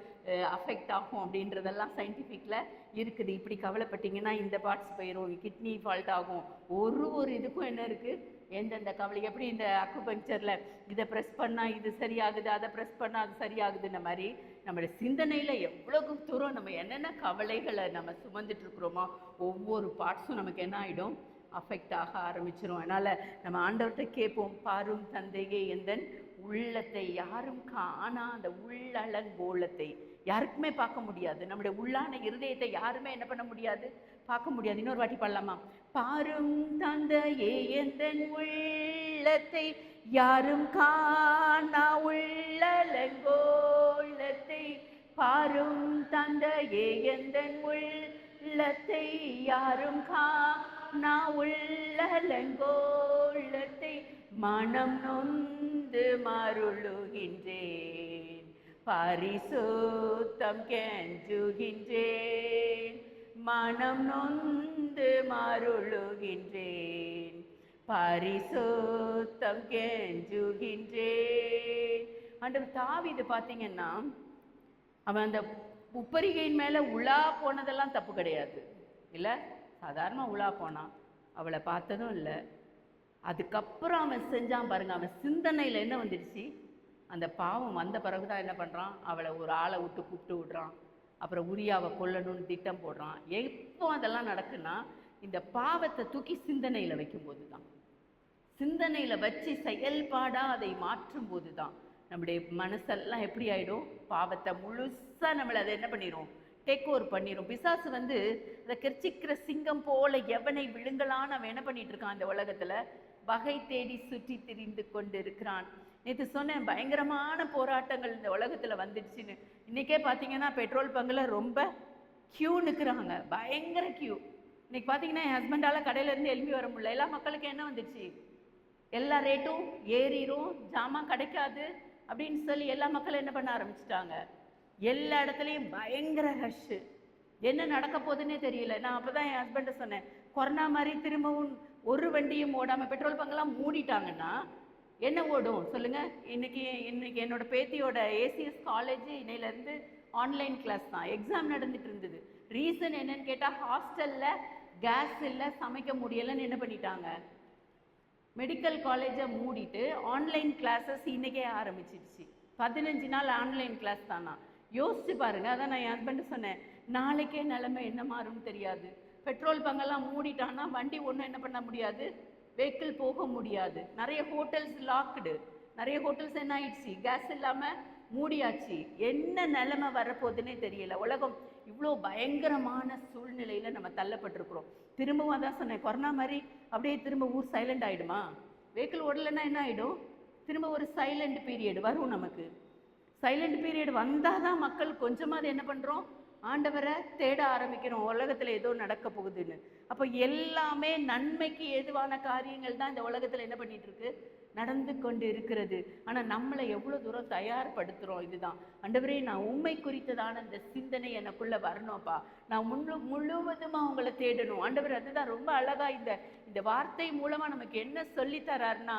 Speaker 1: அஃபெக்ட் ஆகும் அப்படின்றதெல்லாம் சயின்டிஃபிக்கில் இருக்குது. இப்படி கவலைப்பட்டீங்கன்னா இந்த பார்ட்ஸ் போயிடும், கிட்னி ஃபால்ட் ஆகும். ஒரு இதுக்கும் என்ன இருக்குது, எந்தெந்த கவலை. எப்படி இந்த அக்குபங்க்சரில் இதை ப்ரெஸ் பண்ணால் இது சரியாகுது, அதை ப்ரெஸ் பண்ணால் அது சரியாகுதுன்ற மாதிரி நம்மளுடைய சிந்தனையில் எவ்வளவு தூரம் நம்ம என்னென்ன கவலைகளை நம்ம சுமந்துட்டு இருக்கிறோமோ ஒவ்வொரு பார்ட்ஸும் நமக்கு என்ன ஆகிடும், அஃபெக்ட் ஆக ஆரம்பிச்சிடும். அதனால் நம்ம ஆண்டவர்கிட்ட கேட்போம், பாரும் தந்தையே எந்தன் உள்ளத்தை, யாரும் காணா அந்த உள்ளலங்கோலத்தை யாருக்குமே பார்க்க முடியாது. நம்முடைய உள்ளான இருதயத்தை யாருமே என்ன பண்ண முடியாது, பார்க்க முடியாது. இன்னொரு வாட்டி பாடலாமா? பாரும் தந்தையே எந்தன் உள்ளத்தை, யாரும் காணா உள்ளலங்கோலத்தை. பாரும் தந்தையே எந்தன் உள்ளத்தை, யாரும் காணா உள்ளலங்கோலத்தை. மனம் நொந்து மருளுகின்றேன், பரிசுத்தம் கெஞ்சுகின்றேன். மனம் நொந்து மருளுகின்றேன், பரிசுத்தம் கெஞ்சுகின்றேன். ஆண்டவர் தாவீது பார்த்தீங்கன்னா அவன் அந்த உப்பரிகையின் மேலே உலா போனதெல்லாம் தப்பு கிடையாது இல்லை, சாதாரணமாக உலா போனான், அவளை பார்த்ததும் இல்லை. அதுக்கப்புறம் அவன் செஞ்சான் பாருங்க, அவன் சிந்தனையில் என்ன வந்துடுச்சு, அந்த பாவம் வந்த பிறகுதான் என்ன பண்ணுறான், அவளை ஒரு ஆளை விட்டு கூப்பிட்டு விடுறான். அப்புறம் உரியாவை கொல்லணும்னு திட்டம் போடுறான். எப்போ அதெல்லாம் நடக்குன்னா இந்த பாவத்தை தூக்கி சிந்தனையில் வைக்கும்போது தான், சிந்தனையில் வச்சு செயல்பாடாக அதை மாற்றும் போது தான் நம்முடைய மனசெல்லாம் எப்படி ஆகிடும், பாவத்தை முழுசாக நம்மளை அதை என்ன பண்ணிடும், டேக் ஓவர் பண்ணிடும். பிசாசு வந்து அதை கெர்ச்சிக்கிற சிங்கம் போல எவனை விழுங்கலான்னு அவன் என்ன பண்ணிட்டு இருக்கான், அந்த உலகத்தில் வகை தேடி சுற்றி திரிந்து கொண்டு இருக்கிறான். நேற்று சொன்னேன் பயங்கரமான போராட்டங்கள் இந்த உலகத்தில் வந்துடுச்சுன்னு. இன்றைக்கே பார்த்தீங்கன்னா பெட்ரோல் பங்கில் ரொம்ப க்யூ நிற்கிறாங்க, பயங்கர க்யூ. இன்றைக்கி பார்த்தீங்கன்னா என் ஹஸ்பண்டால் கடையிலேருந்து எழுப்பி வர முடியல. எல்லா மக்களுக்கும் என்ன வந்துடுச்சு, எல்லா ரேட்டும் ஏறிடும், ஜாமான் கிடைக்காது அப்படின்னு சொல்லி எல்லா மக்களும் என்ன பண்ண ஆரம்பிச்சிட்டாங்க. எல்லா இடத்துலையும் பயங்கர ரஷ்ஷு. என்ன நடக்க போகுதுன்னே தெரியல. நான் அப்போ தான் என் ஹஸ்பண்டை சொன்னேன், கொரோனா மாதிரி திரும்பவும் ஒரு வண்டியும் ஓடாமல் பெட்ரோல் பங்கெல்லாம் மூடிட்டாங்கன்னா என்ன ஓடும் சொல்லுங்கள். இன்னைக்கு என்னோட பேத்தியோட ஏசிஎஸ் காலேஜ் இன்னையிலேருந்து ஆன்லைன் கிளாஸ் தான், எக்ஸாம் நடந்துட்டு இருந்தது. ரீசன் என்னன்னு கேட்டால் ஹாஸ்டலில் கேஸ் இல்லை, சமைக்க முடியலைன்னு என்ன பண்ணிட்டாங்க, மெடிக்கல் காலேஜை மூடிட்டு ஆன்லைன் கிளாஸஸ் இன்றைக்கே ஆரம்பிச்சிடுச்சு. 15 நாள் ஆன்லைன் கிளாஸ் தானா, யோசிச்சு பாருங்க. அதான் நான் என் ஹஸ்பண்டு சொன்னேன், நாளைக்கே நிலைமை என்ன மாறும்னு தெரியாது. பெட்ரோல் பங்கெல்லாம் மூடிட்டான்னா வண்டி ஒன்றும் என்ன பண்ண முடியாது, வெஹிக்கிள் போக முடியாது. நிறைய ஹோட்டல்ஸ் லாக்டு, நிறைய ஹோட்டல்ஸ் என்ன ஆயிடுச்சு, கேஸ் இல்லாமல் மூடியாச்சு. என்ன நிலைமை வரப்போகுதுன்னே தெரியல. உலகம் இவ்வளோ பயங்கரமான சூழ்நிலையில் நம்ம தள்ளப்பட்டிருக்கிறோம். திரும்பவும் அதான் சொன்னேன், கொரோனா மாதிரி அப்படியே திரும்ப ஊர் சைலண்ட் ஆகிடுமா, வெஹிக்கிள் ஓடலைன்னா என்ன ஆகிடும், திரும்ப ஒரு சைலண்ட் பீரியட் வரும். நமக்கு சைலண்ட் பீரியட் வந்தால் தான் மக்கள் கொஞ்சமாக அது என்ன பண்ணுறோம், ஆண்டவரை தேட ஆரம்பிக்கிறோம், உலகத்துல ஏதோ நடக்க போகுதுன்னு. அப்போ எல்லாமே நன்மைக்கு ஏதுவான காரியங்கள் தான் இந்த உலகத்துல என்ன பண்ணிட்டு இருக்கு, நடந்து கொண்டு இருக்கிறது. ஆனா நம்மளை எவ்வளவு தூரம் தயார்படுத்துறோம்? இதுதான், ஆண்டவரே நான் உண்மை குறித்ததான இந்த சிந்தனை எனக்குள்ள வரணும்ப்பா, நான் முழுவதுமா உங்களை தேடணும் ஆண்டவர். அதுதான் ரொம்ப அழகா இந்த வார்த்தை மூலமா நமக்கு என்ன சொல்லி தராருன்னா,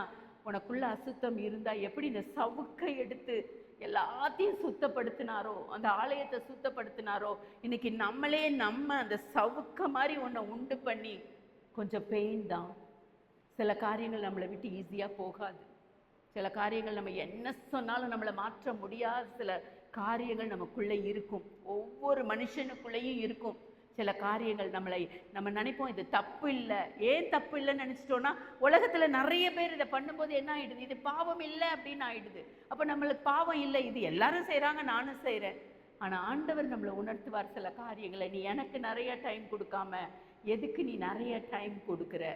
Speaker 1: உனக்குள்ள அசுத்தம் இருந்தா எப்படி இந்த சவுக்கை எடுத்து எல்லாத்தையும் சுத்தப்படுத்தினாரோ, அந்த ஆலயத்தை சுத்தப்படுத்தினாரோ, இன்னைக்கு நம்ம அந்த சவுக்க மாதிரி ஒன்றை உண்டு பண்ணி, கொஞ்சம் பெயின் தான். சில காரியங்கள் நம்மளை விட்டு ஈஸியா போகாது. சில காரியங்கள் நம்ம என்ன சொன்னாலும் நம்மளை மாற்ற முடியாத சில காரியங்கள் நமக்குள்ளே இருக்கும். ஒவ்வொரு மனுஷனுக்குள்ளேயும் இருக்கும் சில காரியங்கள். நம்ம நினைப்போம் இது தப்பு இல்லை. ஏன் தப்பு இல்லைன்னு நினைச்சிட்டோம்னா, உலகத்துல நிறைய பேர் இதை பண்ணும்போது என்ன ஆயிடுது, இது பாவம் இல்லை அப்படின்னு ஆயிடுது. அப்ப நம்மளுக்கு பாவம் இல்லை, இது எல்லாரும் செய்யறாங்க, நானும் செய்யறேன். ஆனா ஆண்டவர் நம்மளை உணர்த்துவார் சில காரியங்களை. நீ எனக்கு நிறைய டைம் கொடுக்காம எதுக்கு நீ நிறைய டைம் கொடுக்குற?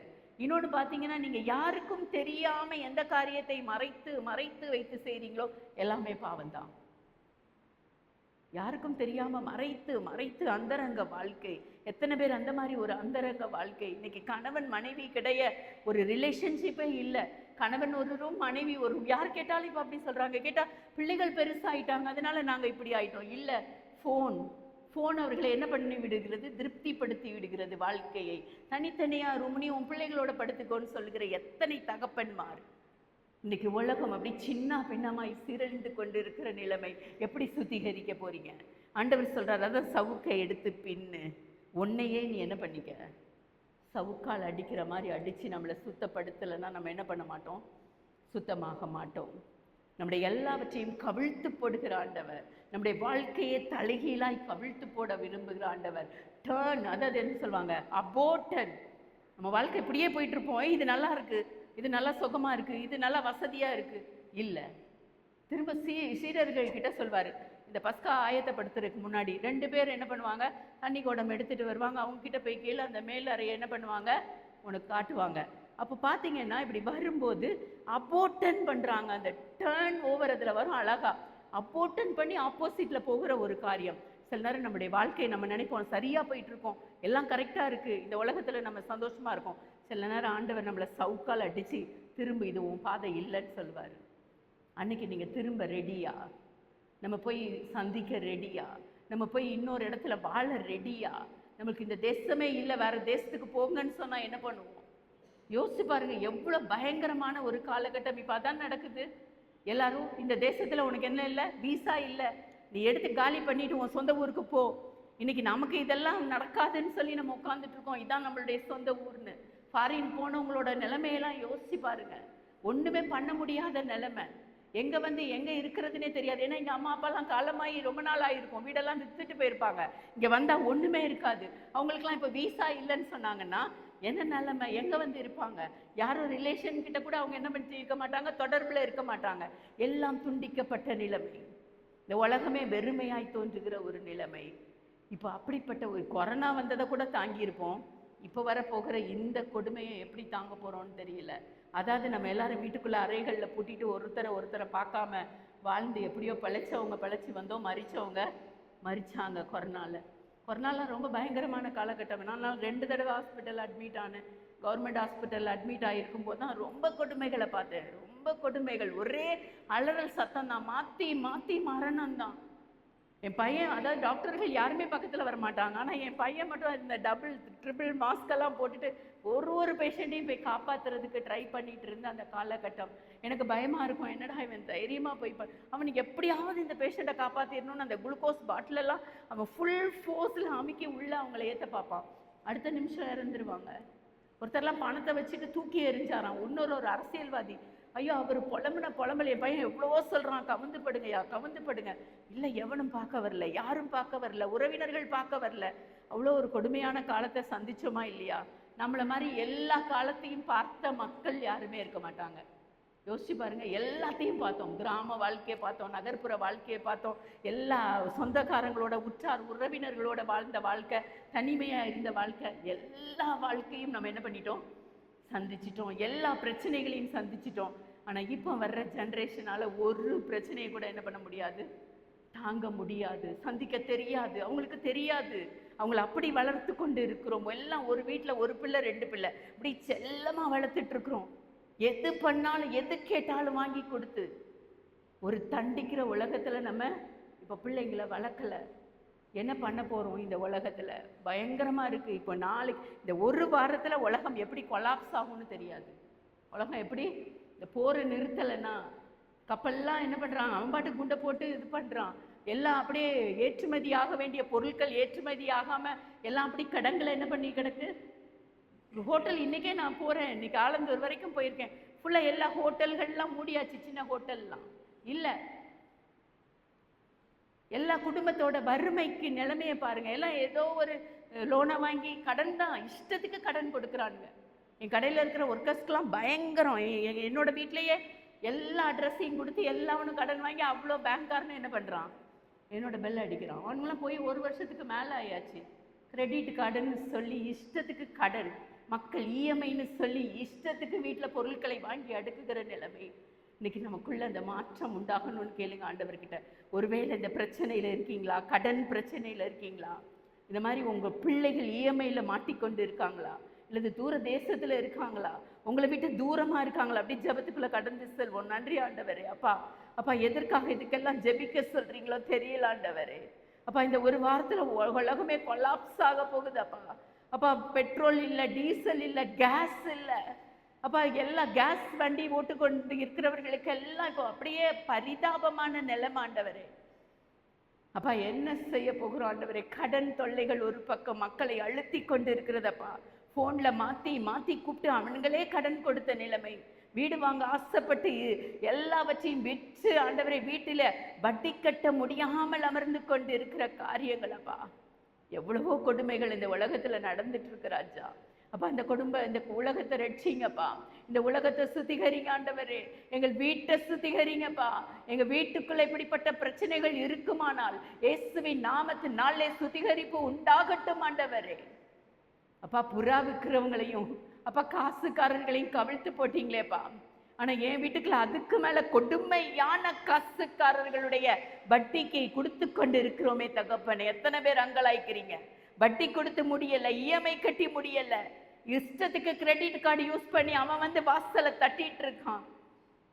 Speaker 1: இன்னொன்று பார்த்தீங்கன்னா, நீங்க யாருக்கும் தெரியாம எந்த காரியத்தை மறைத்து மறைத்து வைத்து செய்றீங்களோ எல்லாமே பாவம்தான். யாருக்கும் தெரியாம மறைத்து மறைத்து அந்தரங்க வாழ்க்கை. எத்தனை பேர் அந்த மாதிரி ஒரு அந்தரங்க வாழ்க்கை? இன்னைக்கு கணவன் மனைவி கிடைய ஒரு ரிலேஷன்ஷிப்பே இல்லை. கணவன் ஒரு ரூம், மனைவி ஒரு ரூம். யார் கேட்டாலும் இப்போ அப்படி சொல்றாங்க. கேட்டா பிள்ளைகள் பெருசாயிட்டாங்க அதனால நாங்க இப்படி ஆயிட்டோம். இல்லை, ஃபோன் அவர்களை என்ன பண்ணி விடுகிறது, திருப்திப்படுத்தி விடுகிறது வாழ்க்கையை. தனித்தனியா ரூம், நீ உன் பிள்ளைகளோட படுத்துக்கோன்னு சொல்லுகிற எத்தனை தகப்பன்மார். இன்னைக்கு உலகம் அப்படி சின்ன பின்னமாய் சீரழிந்து கொண்டு இருக்கிற நிலைமை. எப்படி சுத்திகரிக்க போறீங்க? ஆண்டவர் சொல்றாரு, அதான் சவுக்கை எடுத்து பின்னு உன்னையே நீ என்ன பண்ணிக்க, சவுக்கால் அடிக்கிற மாதிரி அடிச்சு நம்மளை சுத்தப்படுத்தலைன்னா நம்ம என்ன பண்ண மாட்டோம், சுத்தமாக மாட்டோம். நம்முடைய எல்லாவற்றையும் கவிழ்த்து போடுகிற ஆண்டவர், நம்முடைய வாழ்க்கையை தலைகீழாய் கவிழ்த்து போட விரும்புகிற ஆண்டவர். டர்ன், அதாவது என்ன சொல்லுவாங்க, அபோர்டன். நம்ம வாழ்க்கை இப்படியே போயிட்டு இருப்போம், இது நல்லா இருக்கு, இது நல்லா சுகமா இருக்கு, இது நல்லா வசதியா இருக்கு. இல்லை, திரும்ப சீடர்கள் கிட்ட சொல்வாரு, இந்த பஸ்கா ஆயத்தப்படுத்துறதுக்கு முன்னாடி 2 பேர் என்ன பண்ணுவாங்க, தண்ணி குடம் எடுத்துட்டு வருவாங்க. அவங்க கிட்ட போய் கீழே அந்த மேல் அறையை என்ன பண்ணுவாங்க, உனக்கு காட்டுவாங்க. அப்போ பார்த்தீங்கன்னா இப்படி வரும்போது அபோர்டன் பண்றாங்க. அந்த டர்ன் ஓவர் அதில் வரும் அழகா. அபோர்டன் பண்ணி ஆப்போசிட்ல போகிற ஒரு காரியம். சில நேரம் நம்முடைய வாழ்க்கையை நம்ம நினைப்போம் சரியா போயிட்டு இருக்கோம், எல்லாம் கரெக்டா இருக்கு, இந்த உலகத்துல நம்ம சந்தோஷமா இருக்கோம். சில நேரம் ஆண்டவர் நம்மளை சவுக்கால் அடிச்சு திரும்ப இது உன் பாதை இல்லைன்னு சொல்லுவாரு. அன்னைக்கு நீங்க திரும்ப ரெடியா? நம்ம போய் சந்திக்க ரெடியா? நம்ம போய் இன்னொரு இடத்துல வாழ ரெடியா? நம்மளுக்கு இந்த தேசமே இல்லை, வேற தேசத்துக்கு போங்கன்னு சொன்னா என்ன பண்ணுவோம்? யோசிச்சு பாருங்க, எவ்வளவு பயங்கரமான ஒரு காலகட்டம். இப்ப அதான் நடக்குது. எல்லாரும் இந்த தேசத்துல உனக்கு என்ன இல்லை, வீசா இல்லை, நீ எடுத்து காலி பண்ணிட்டு உன் சொந்த ஊருக்கு போ. இன்னைக்கு நமக்கு இதெல்லாம் நடக்காதுன்னு சொல்லி நம்ம உட்காந்துட்டு இருக்கோம். இதான் நம்மளுடைய சொந்த ஊர்னு. ஃபாரின் போனவங்களோட நிலைமையெல்லாம் யோசிச்சு பாருங்க. ஒண்ணுமே பண்ண முடியாத நிலைமை. எங்க இருக்கிறதுனே தெரியாது. ஏன்னா எங்க அம்மா அப்பாலாம் காலமாயி ரொம்ப நாள் ஆயிருக்கும், வீடெல்லாம் வித்துட்டு போயிருப்பாங்க. இங்க வந்தா ஒண்ணுமே இருக்காது. அவங்களுக்குலாம் இப்ப வீசா இல்லைன்னு சொன்னாங்கன்னா என்ன நிலைமை, எங்க வந்து இருப்பாங்க? யாரும் ரிலேஷன் கிட்ட கூட அவங்க என்ன பண்ணி இருக்க மாட்டாங்க, தொடர்புல இருக்க மாட்டாங்க. எல்லாம் துண்டிக்கப்பட்ட நிலைமை. இந்த உலகமே வெறுமையாய் தோன்றுகிற ஒரு நிலைமை. இப்போ அப்படிப்பட்ட ஒரு கொரோனா வந்ததை கூட தாங்கி இருப்போம். இப்போ வரப்போகிற இந்த கொடுமையை எப்படி தாங்க போறோம்னு தெரியல. அதாவது நம்ம எல்லாரும் வீட்டுக்குள்ள அறைகளில் பூட்டிட்டு ஒருத்தரை பார்க்காம வாழ்ந்து எப்படியோ பழைச்சி வந்தோம், மறிச்சாங்க கொரோனால ரொம்ப பயங்கரமான காலகட்டம். நான் 2 தடவை ஹாஸ்பிட்டல் அட்மிட் ஆனேன். கவர்மெண்ட் ஹாஸ்பிட்டல் அட்மிட் ஆகிருக்கும் போது தான் ரொம்ப கொடுமைகளை பார்த்தேன். ரொம்ப கொடுமைகள், ஒரே அலறல் சத்தம் தான், மாற்றி மரணம் தான். என் பையன், அதாவது டாக்டர்கள் யாருமே பக்கத்தில் வர மாட்டாங்க. ஆனால் என் பையன் மட்டும் இந்த டபுள் ட்ரிபிள் மாஸ்கெல்லாம் போட்டுட்டு ஒரு பேஷண்ட்டையும் போய் காப்பாற்றுறதுக்கு ட்ரை பண்ணிட்டு இருந்த அந்த காலகட்டம் எனக்கு பயமாக இருக்கும். என்னடா இவன் தைரியமாக போய் அவனுக்கு எப்படியாவது இந்த பேஷண்ட்டை காப்பாற்றிடணும்னு அந்த குளுக்கோஸ் பாட்டிலெல்லாம் அவன் ஃபுல் ஃபோர்ஸில் அமுக்கி உள்ள அவங்கள ஏற்ற பார்ப்பான். அடுத்த நிமிஷம் இறந்துருவாங்க. ஒருத்தர்லாம் பணத்தை வச்சுட்டு தூக்கி எறிஞ்சாராம். இன்னொரு அரசியல்வாதி, ஐயோ அவர் புலம்பல், என் பையன் எவ்வளவோ சொல்றான், கவுந்து படுங்க. இல்லை, எவனும் பார்க்க வரல, யாரும் பார்க்க வரல, உறவினர்கள் பார்க்க வரல. அவ்வளோ ஒரு கொடுமையான காலத்தை சந்திச்சோமா இல்லையா? நம்மள மாதிரி எல்லா காலத்தையும் பார்த்த மக்கள் யாருமே இருக்க மாட்டாங்க. யோசிச்சு பாருங்க, எல்லாத்தையும் பார்த்தோம். கிராம வாழ்க்கையை பார்த்தோம், நகர்ப்புற வாழ்க்கையை பார்த்தோம், எல்லா சொந்தக்காரங்களோட உற்றார் உறவினர்களோட வாழ்ந்த வாழ்க்கை, தனிமையா இருந்த வாழ்க்கை, எல்லா வாழ்க்கையும் நம்ம என்ன பண்ணிட்டோம், சந்திச்சிட்டோம். எல்லா பிரச்சனைகளையும் சந்திச்சிட்டோம். ஆனா இப்போ வர்ற ஜென்ரேஷனால ஒரு பிரச்சனையை கூட என்ன பண்ண முடியாது, தாங்க முடியாது, சந்திக்க தெரியாது, அவங்களுக்கு தெரியாது. அவங்கள அப்படி வளர்த்து கொண்டு இருக்கிறோம். எல்லாம் ஒரு வீட்டில் ஒரு பிள்ளை 2 பிள்ளை இப்படி செல்லமா வளர்த்துட்டு இருக்கிறோம். எது பண்ணாலும் எது கேட்டாலும் வாங்கி கொடுத்து ஒரு தண்டிக்கிற உலகத்துல நம்ம இப்போ பிள்ளைங்களை வளர்க்கல. என்ன பண்ண போறோம் இந்த உலகத்துல? பயங்கரமா இருக்கு. இப்போ நாளைக்கு இந்த ஒரு வாரத்துல உலகம் எப்படி கொலாப்ஸ் ஆகும்னு தெரியாது. உலகம் எப்படி இந்த போரை நிறுத்தலைன்னா கப்பல்லாம் என்ன பண்றான், அவன் பாட்டு குண்டை போட்டு இது பண்றான். எல்லாம் அப்படியே ஏற்றுமதி ஆக வேண்டிய பொருட்கள் ஏற்றுமதி ஆகாம எல்லாம் அப்படி கடன்களை என்ன பண்ணி கிடக்கு. ஹோட்டல் இன்னைக்கே நான் போறேன், இன்னைக்கு ஆலந்தூர் வரைக்கும் போயிருக்கேன். ஃபுல்லா எல்லா ஹோட்டல்கள்லாம் மூடியாச்சு. சின்ன ஹோட்டல்லாம் இல்லை. எல்லா குடும்பத்தோட வறுமைக்கு நிலைமையை பாருங்க. எல்லாம் ஏதோ ஒரு லோனை வாங்கி கடன் தான், இஷ்டத்துக்கு கடன் கொடுக்குறானுங்க. என் கடையில் இருக்கிற ஒர்க்கர்ஸ்க்கெல்லாம் பயங்கரம். என்னோட வீட்லேயே எல்லா அட்ரஸையும் கொடுத்து எல்லாவனும் கடன் வாங்கி அவ்வளோ பேங்க்காரன்னு என்ன பண்ணுறான், என்னோட பெல் அடிக்கிறான். அவனுங்களாம் போய் 1 வருஷத்துக்கு மேலே ஆயாச்சு. கிரெடிட் கார்டுன்னு சொல்லி இஷ்டத்துக்கு கடன், மக்கள் இஎம்ஐன்னு சொல்லி இஷ்டத்துக்கு வீட்டில் பொருட்களை வாங்கி அடுக்குகிற நிலைமை. இன்னைக்கு நமக்குள்ள அந்த மாற்றம் உண்டாகணும்னு கேளுங்க ஆண்டவர்கிட்ட. ஒருவேளை இந்த பிரச்சனையில் இருக்கீங்களா, கடன் பிரச்சனையில் இருக்கீங்களா, இந்த மாதிரி உங்கள் பிள்ளைகள் இஎம்ஐயில் மாட்டிக்கொண்டு இருக்காங்களா, இல்லது தூர தேசத்தில் இருக்காங்களா, உங்களை விட்டு தூரமாக இருக்காங்களா, அப்படி ஜெபத்துக்குள்ளே கடந்து செல்வோம். நன்றி ஆண்டவரே. அப்பா அப்பா எதற்காக இதுக்கெல்லாம் ஜெபிக்க சொல்கிறீங்களோ தெரியல ஆண்டவரே. அப்பா இந்த ஒரு வாரத்தில் உலகமே கொலாப்ஸ் ஆக போகுது அப்பா. அப்பா பெட்ரோல் இல்லை, டீசல் இல்லை, கேஸ் இல்லை அப்பா. எல்லாம் கேஸ் வண்டி ஓட்டுக்கொண்டு இருக்கிறவர்களுக்கு எல்லாம் இப்போ அப்படியே பரிதாபமான நிலைமை ஆண்டவரே. அப்பா என்ன செய்ய போகிறோம் ஆண்டவரே? கடன் தொல்லைகள் ஒரு பக்கம் மக்களை அழுத்தி கொண்டு இருக்கிறதப்பா. ஃபோனில் மாற்றி மாற்றி கூப்பிட்டு அவனுங்களே கடன் கொடுத்த நிலைமை. வீடு வாங்க ஆசைப்பட்டு எல்லாவற்றையும் விற்று ஆண்டவரை வீட்டில் வட்டி கட்ட முடியாமல் அமர்ந்து கொண்டு இருக்கிற காரியங்களப்பா. எவ்வளவோ கொடுமைகள் இந்த உலகத்தில் நடந்துட்டு இருக்கு ராஜா. அப்பா இந்த இந்த உலகத்தை ரட்சிங்கப்பா. இந்த உலகத்தை சுத்திகரிங்க ஆண்டவரே. எங்கள் வீட்டை சுத்திகரிங்கப்பா. எங்க வீட்டுக்குள்ள இப்படிப்பட்ட பிரச்சனைகள் இருக்குமானால் இயேசுவின் நாமத்தினாலே சுத்திகரிப்பு உண்டாகட்டும் ஆண்டவரே. அப்பா புறா விற்கிறவங்களையும் அப்பா காசுக்காரர்களையும் கவிழ்த்து போட்டீங்களேப்பா. ஆனா என் வீட்டுக்குள்ள அதுக்கு மேல கொடுமையான காசுக்காரர்களுடைய வட்டிக்கு கொடுத்து கொண்டு இருக்கிறோமே தகப்பனே. எத்தனை பேர் அங்கலாய்க்கிறீங்க? வட்டி கொடுத்து முடியல, இஎம்ஐ கட்டி முடியல, இஷ்டத்துக்கு கிரெடிட் கார்டு யூஸ் பண்ணி அவன் வந்து வாசலை தட்டிட்டு இருக்கான்.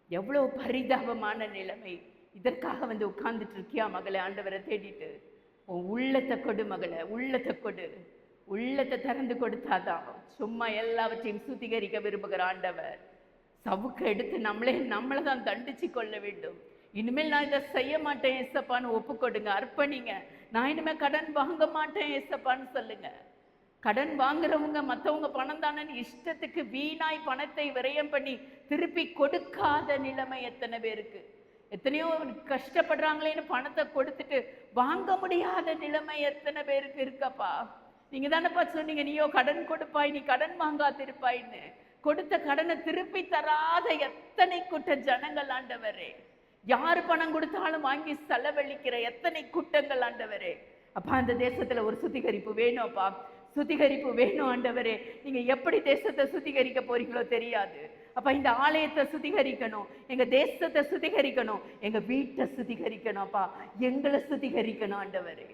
Speaker 1: எவ்வளவு பரிதாபமான நிலைமை. இதற்காக வந்து உட்கார்ந்துட்டு இருக்கியா மகளே? ஆண்டவரை தேடிட்டு உன் உள்ளத்தை கொடு மகளே, உள்ளத்தை கொடு. உள்ளத்தை திறந்து கொடுத்தாதான். சும்மா எல்லாவற்றையும் சுத்திகரிக்க விரும்புகிற ஆண்டவர் சவுக்க எடுத்து நம்மளை தான் தண்டிச்சு கொள்ள வேண்டும். இனிமேல் நான் இதை செய்ய மாட்டேன் ஏசப்பான்னு ஒப்புக்கொடுங்க, அர்ப்பணிங்க. நான் இனிமேல் கடன் வாங்க மாட்டேன் ஏசப்பான்னு சொல்லுங்க. கடன் வாங்குறவங்க மற்றவங்க பணம் தானே இஷ்டத்துக்கு வீணாய் பணத்தை விரயம் பண்ணி திருப்பி கொடுக்காத நிலைமை எத்தனை பேருக்கு. எத்தனையோ கஷ்டப்படுறாங்களேன்னு பணத்தை கொடுத்துட்டு வாங்க முடியாத நிலைமை எத்தனை பேருக்கு இருக்கப்பா. நீங்க தானேப்பா சொன்னீங்க, நீயோ கடன் கொடுப்பாய், நீ கடன் வாங்காதிருப்பாயின்னு. கொடுத்த கடனை திருப்பி தராத எத்தனை கூட்ட ஜனங்கள் ஆண்டவரே. யாரு பணம் கொடுத்தாலும் வாங்கி செலவழிக்கிற எத்தனை கூட்டங்கள் ஆண்டவரே. அப்பா அந்த தேசத்துல ஒரு சுத்திகரிப்பு வேணும் அப்பா, சுத்திகரிப்பு வேணும் ஆண்டவரே. நீங்க எப்படி தேசத்தை சுத்திகரிக்க போறீங்களோ தெரியாது அப்பா. இந்த ஆலயத்தை சுத்திகரிக்கணும், எங்க தேசத்தை சுத்திகரிக்கணும், எங்க வீட்டை சுத்திகரிக்கணும் அப்பா, எங்களை சுத்திகரிக்கணும் ஆண்டவரே.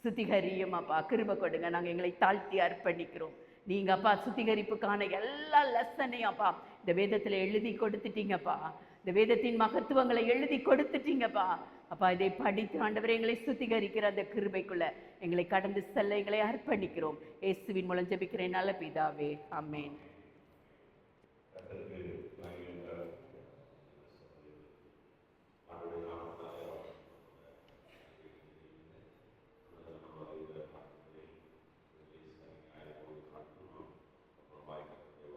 Speaker 1: சுத்திகரியும் அப்பா, கிருபை கொடுங்க. நாங்க எங்களை தாழ்த்தி அர்ப்பணிக்கிறோம். நீங்க அப்பா சுத்திகரிப்புக்கான எல்லா லெசனையும் அப்பா இந்த வேதத்துல எழுதி கொடுத்துட்டீங்கப்பா. இந்த வேதத்தின் மகத்துவங்களை எழுதி கொடுத்துட்டீங்கப்பா. அப்பா இதை படித்து ஆண்டவரே எங்களை சுத்திகரிக்கிற அந்த கிருபைக்குள்ள எங்களை கடந்து செல்ல எங்களை அர்ப்பணிக்கிறோம். இயேசுவின் மூலம் ஜெபிக்கிறேன் நல்ல பிதாவே, ஆமென்.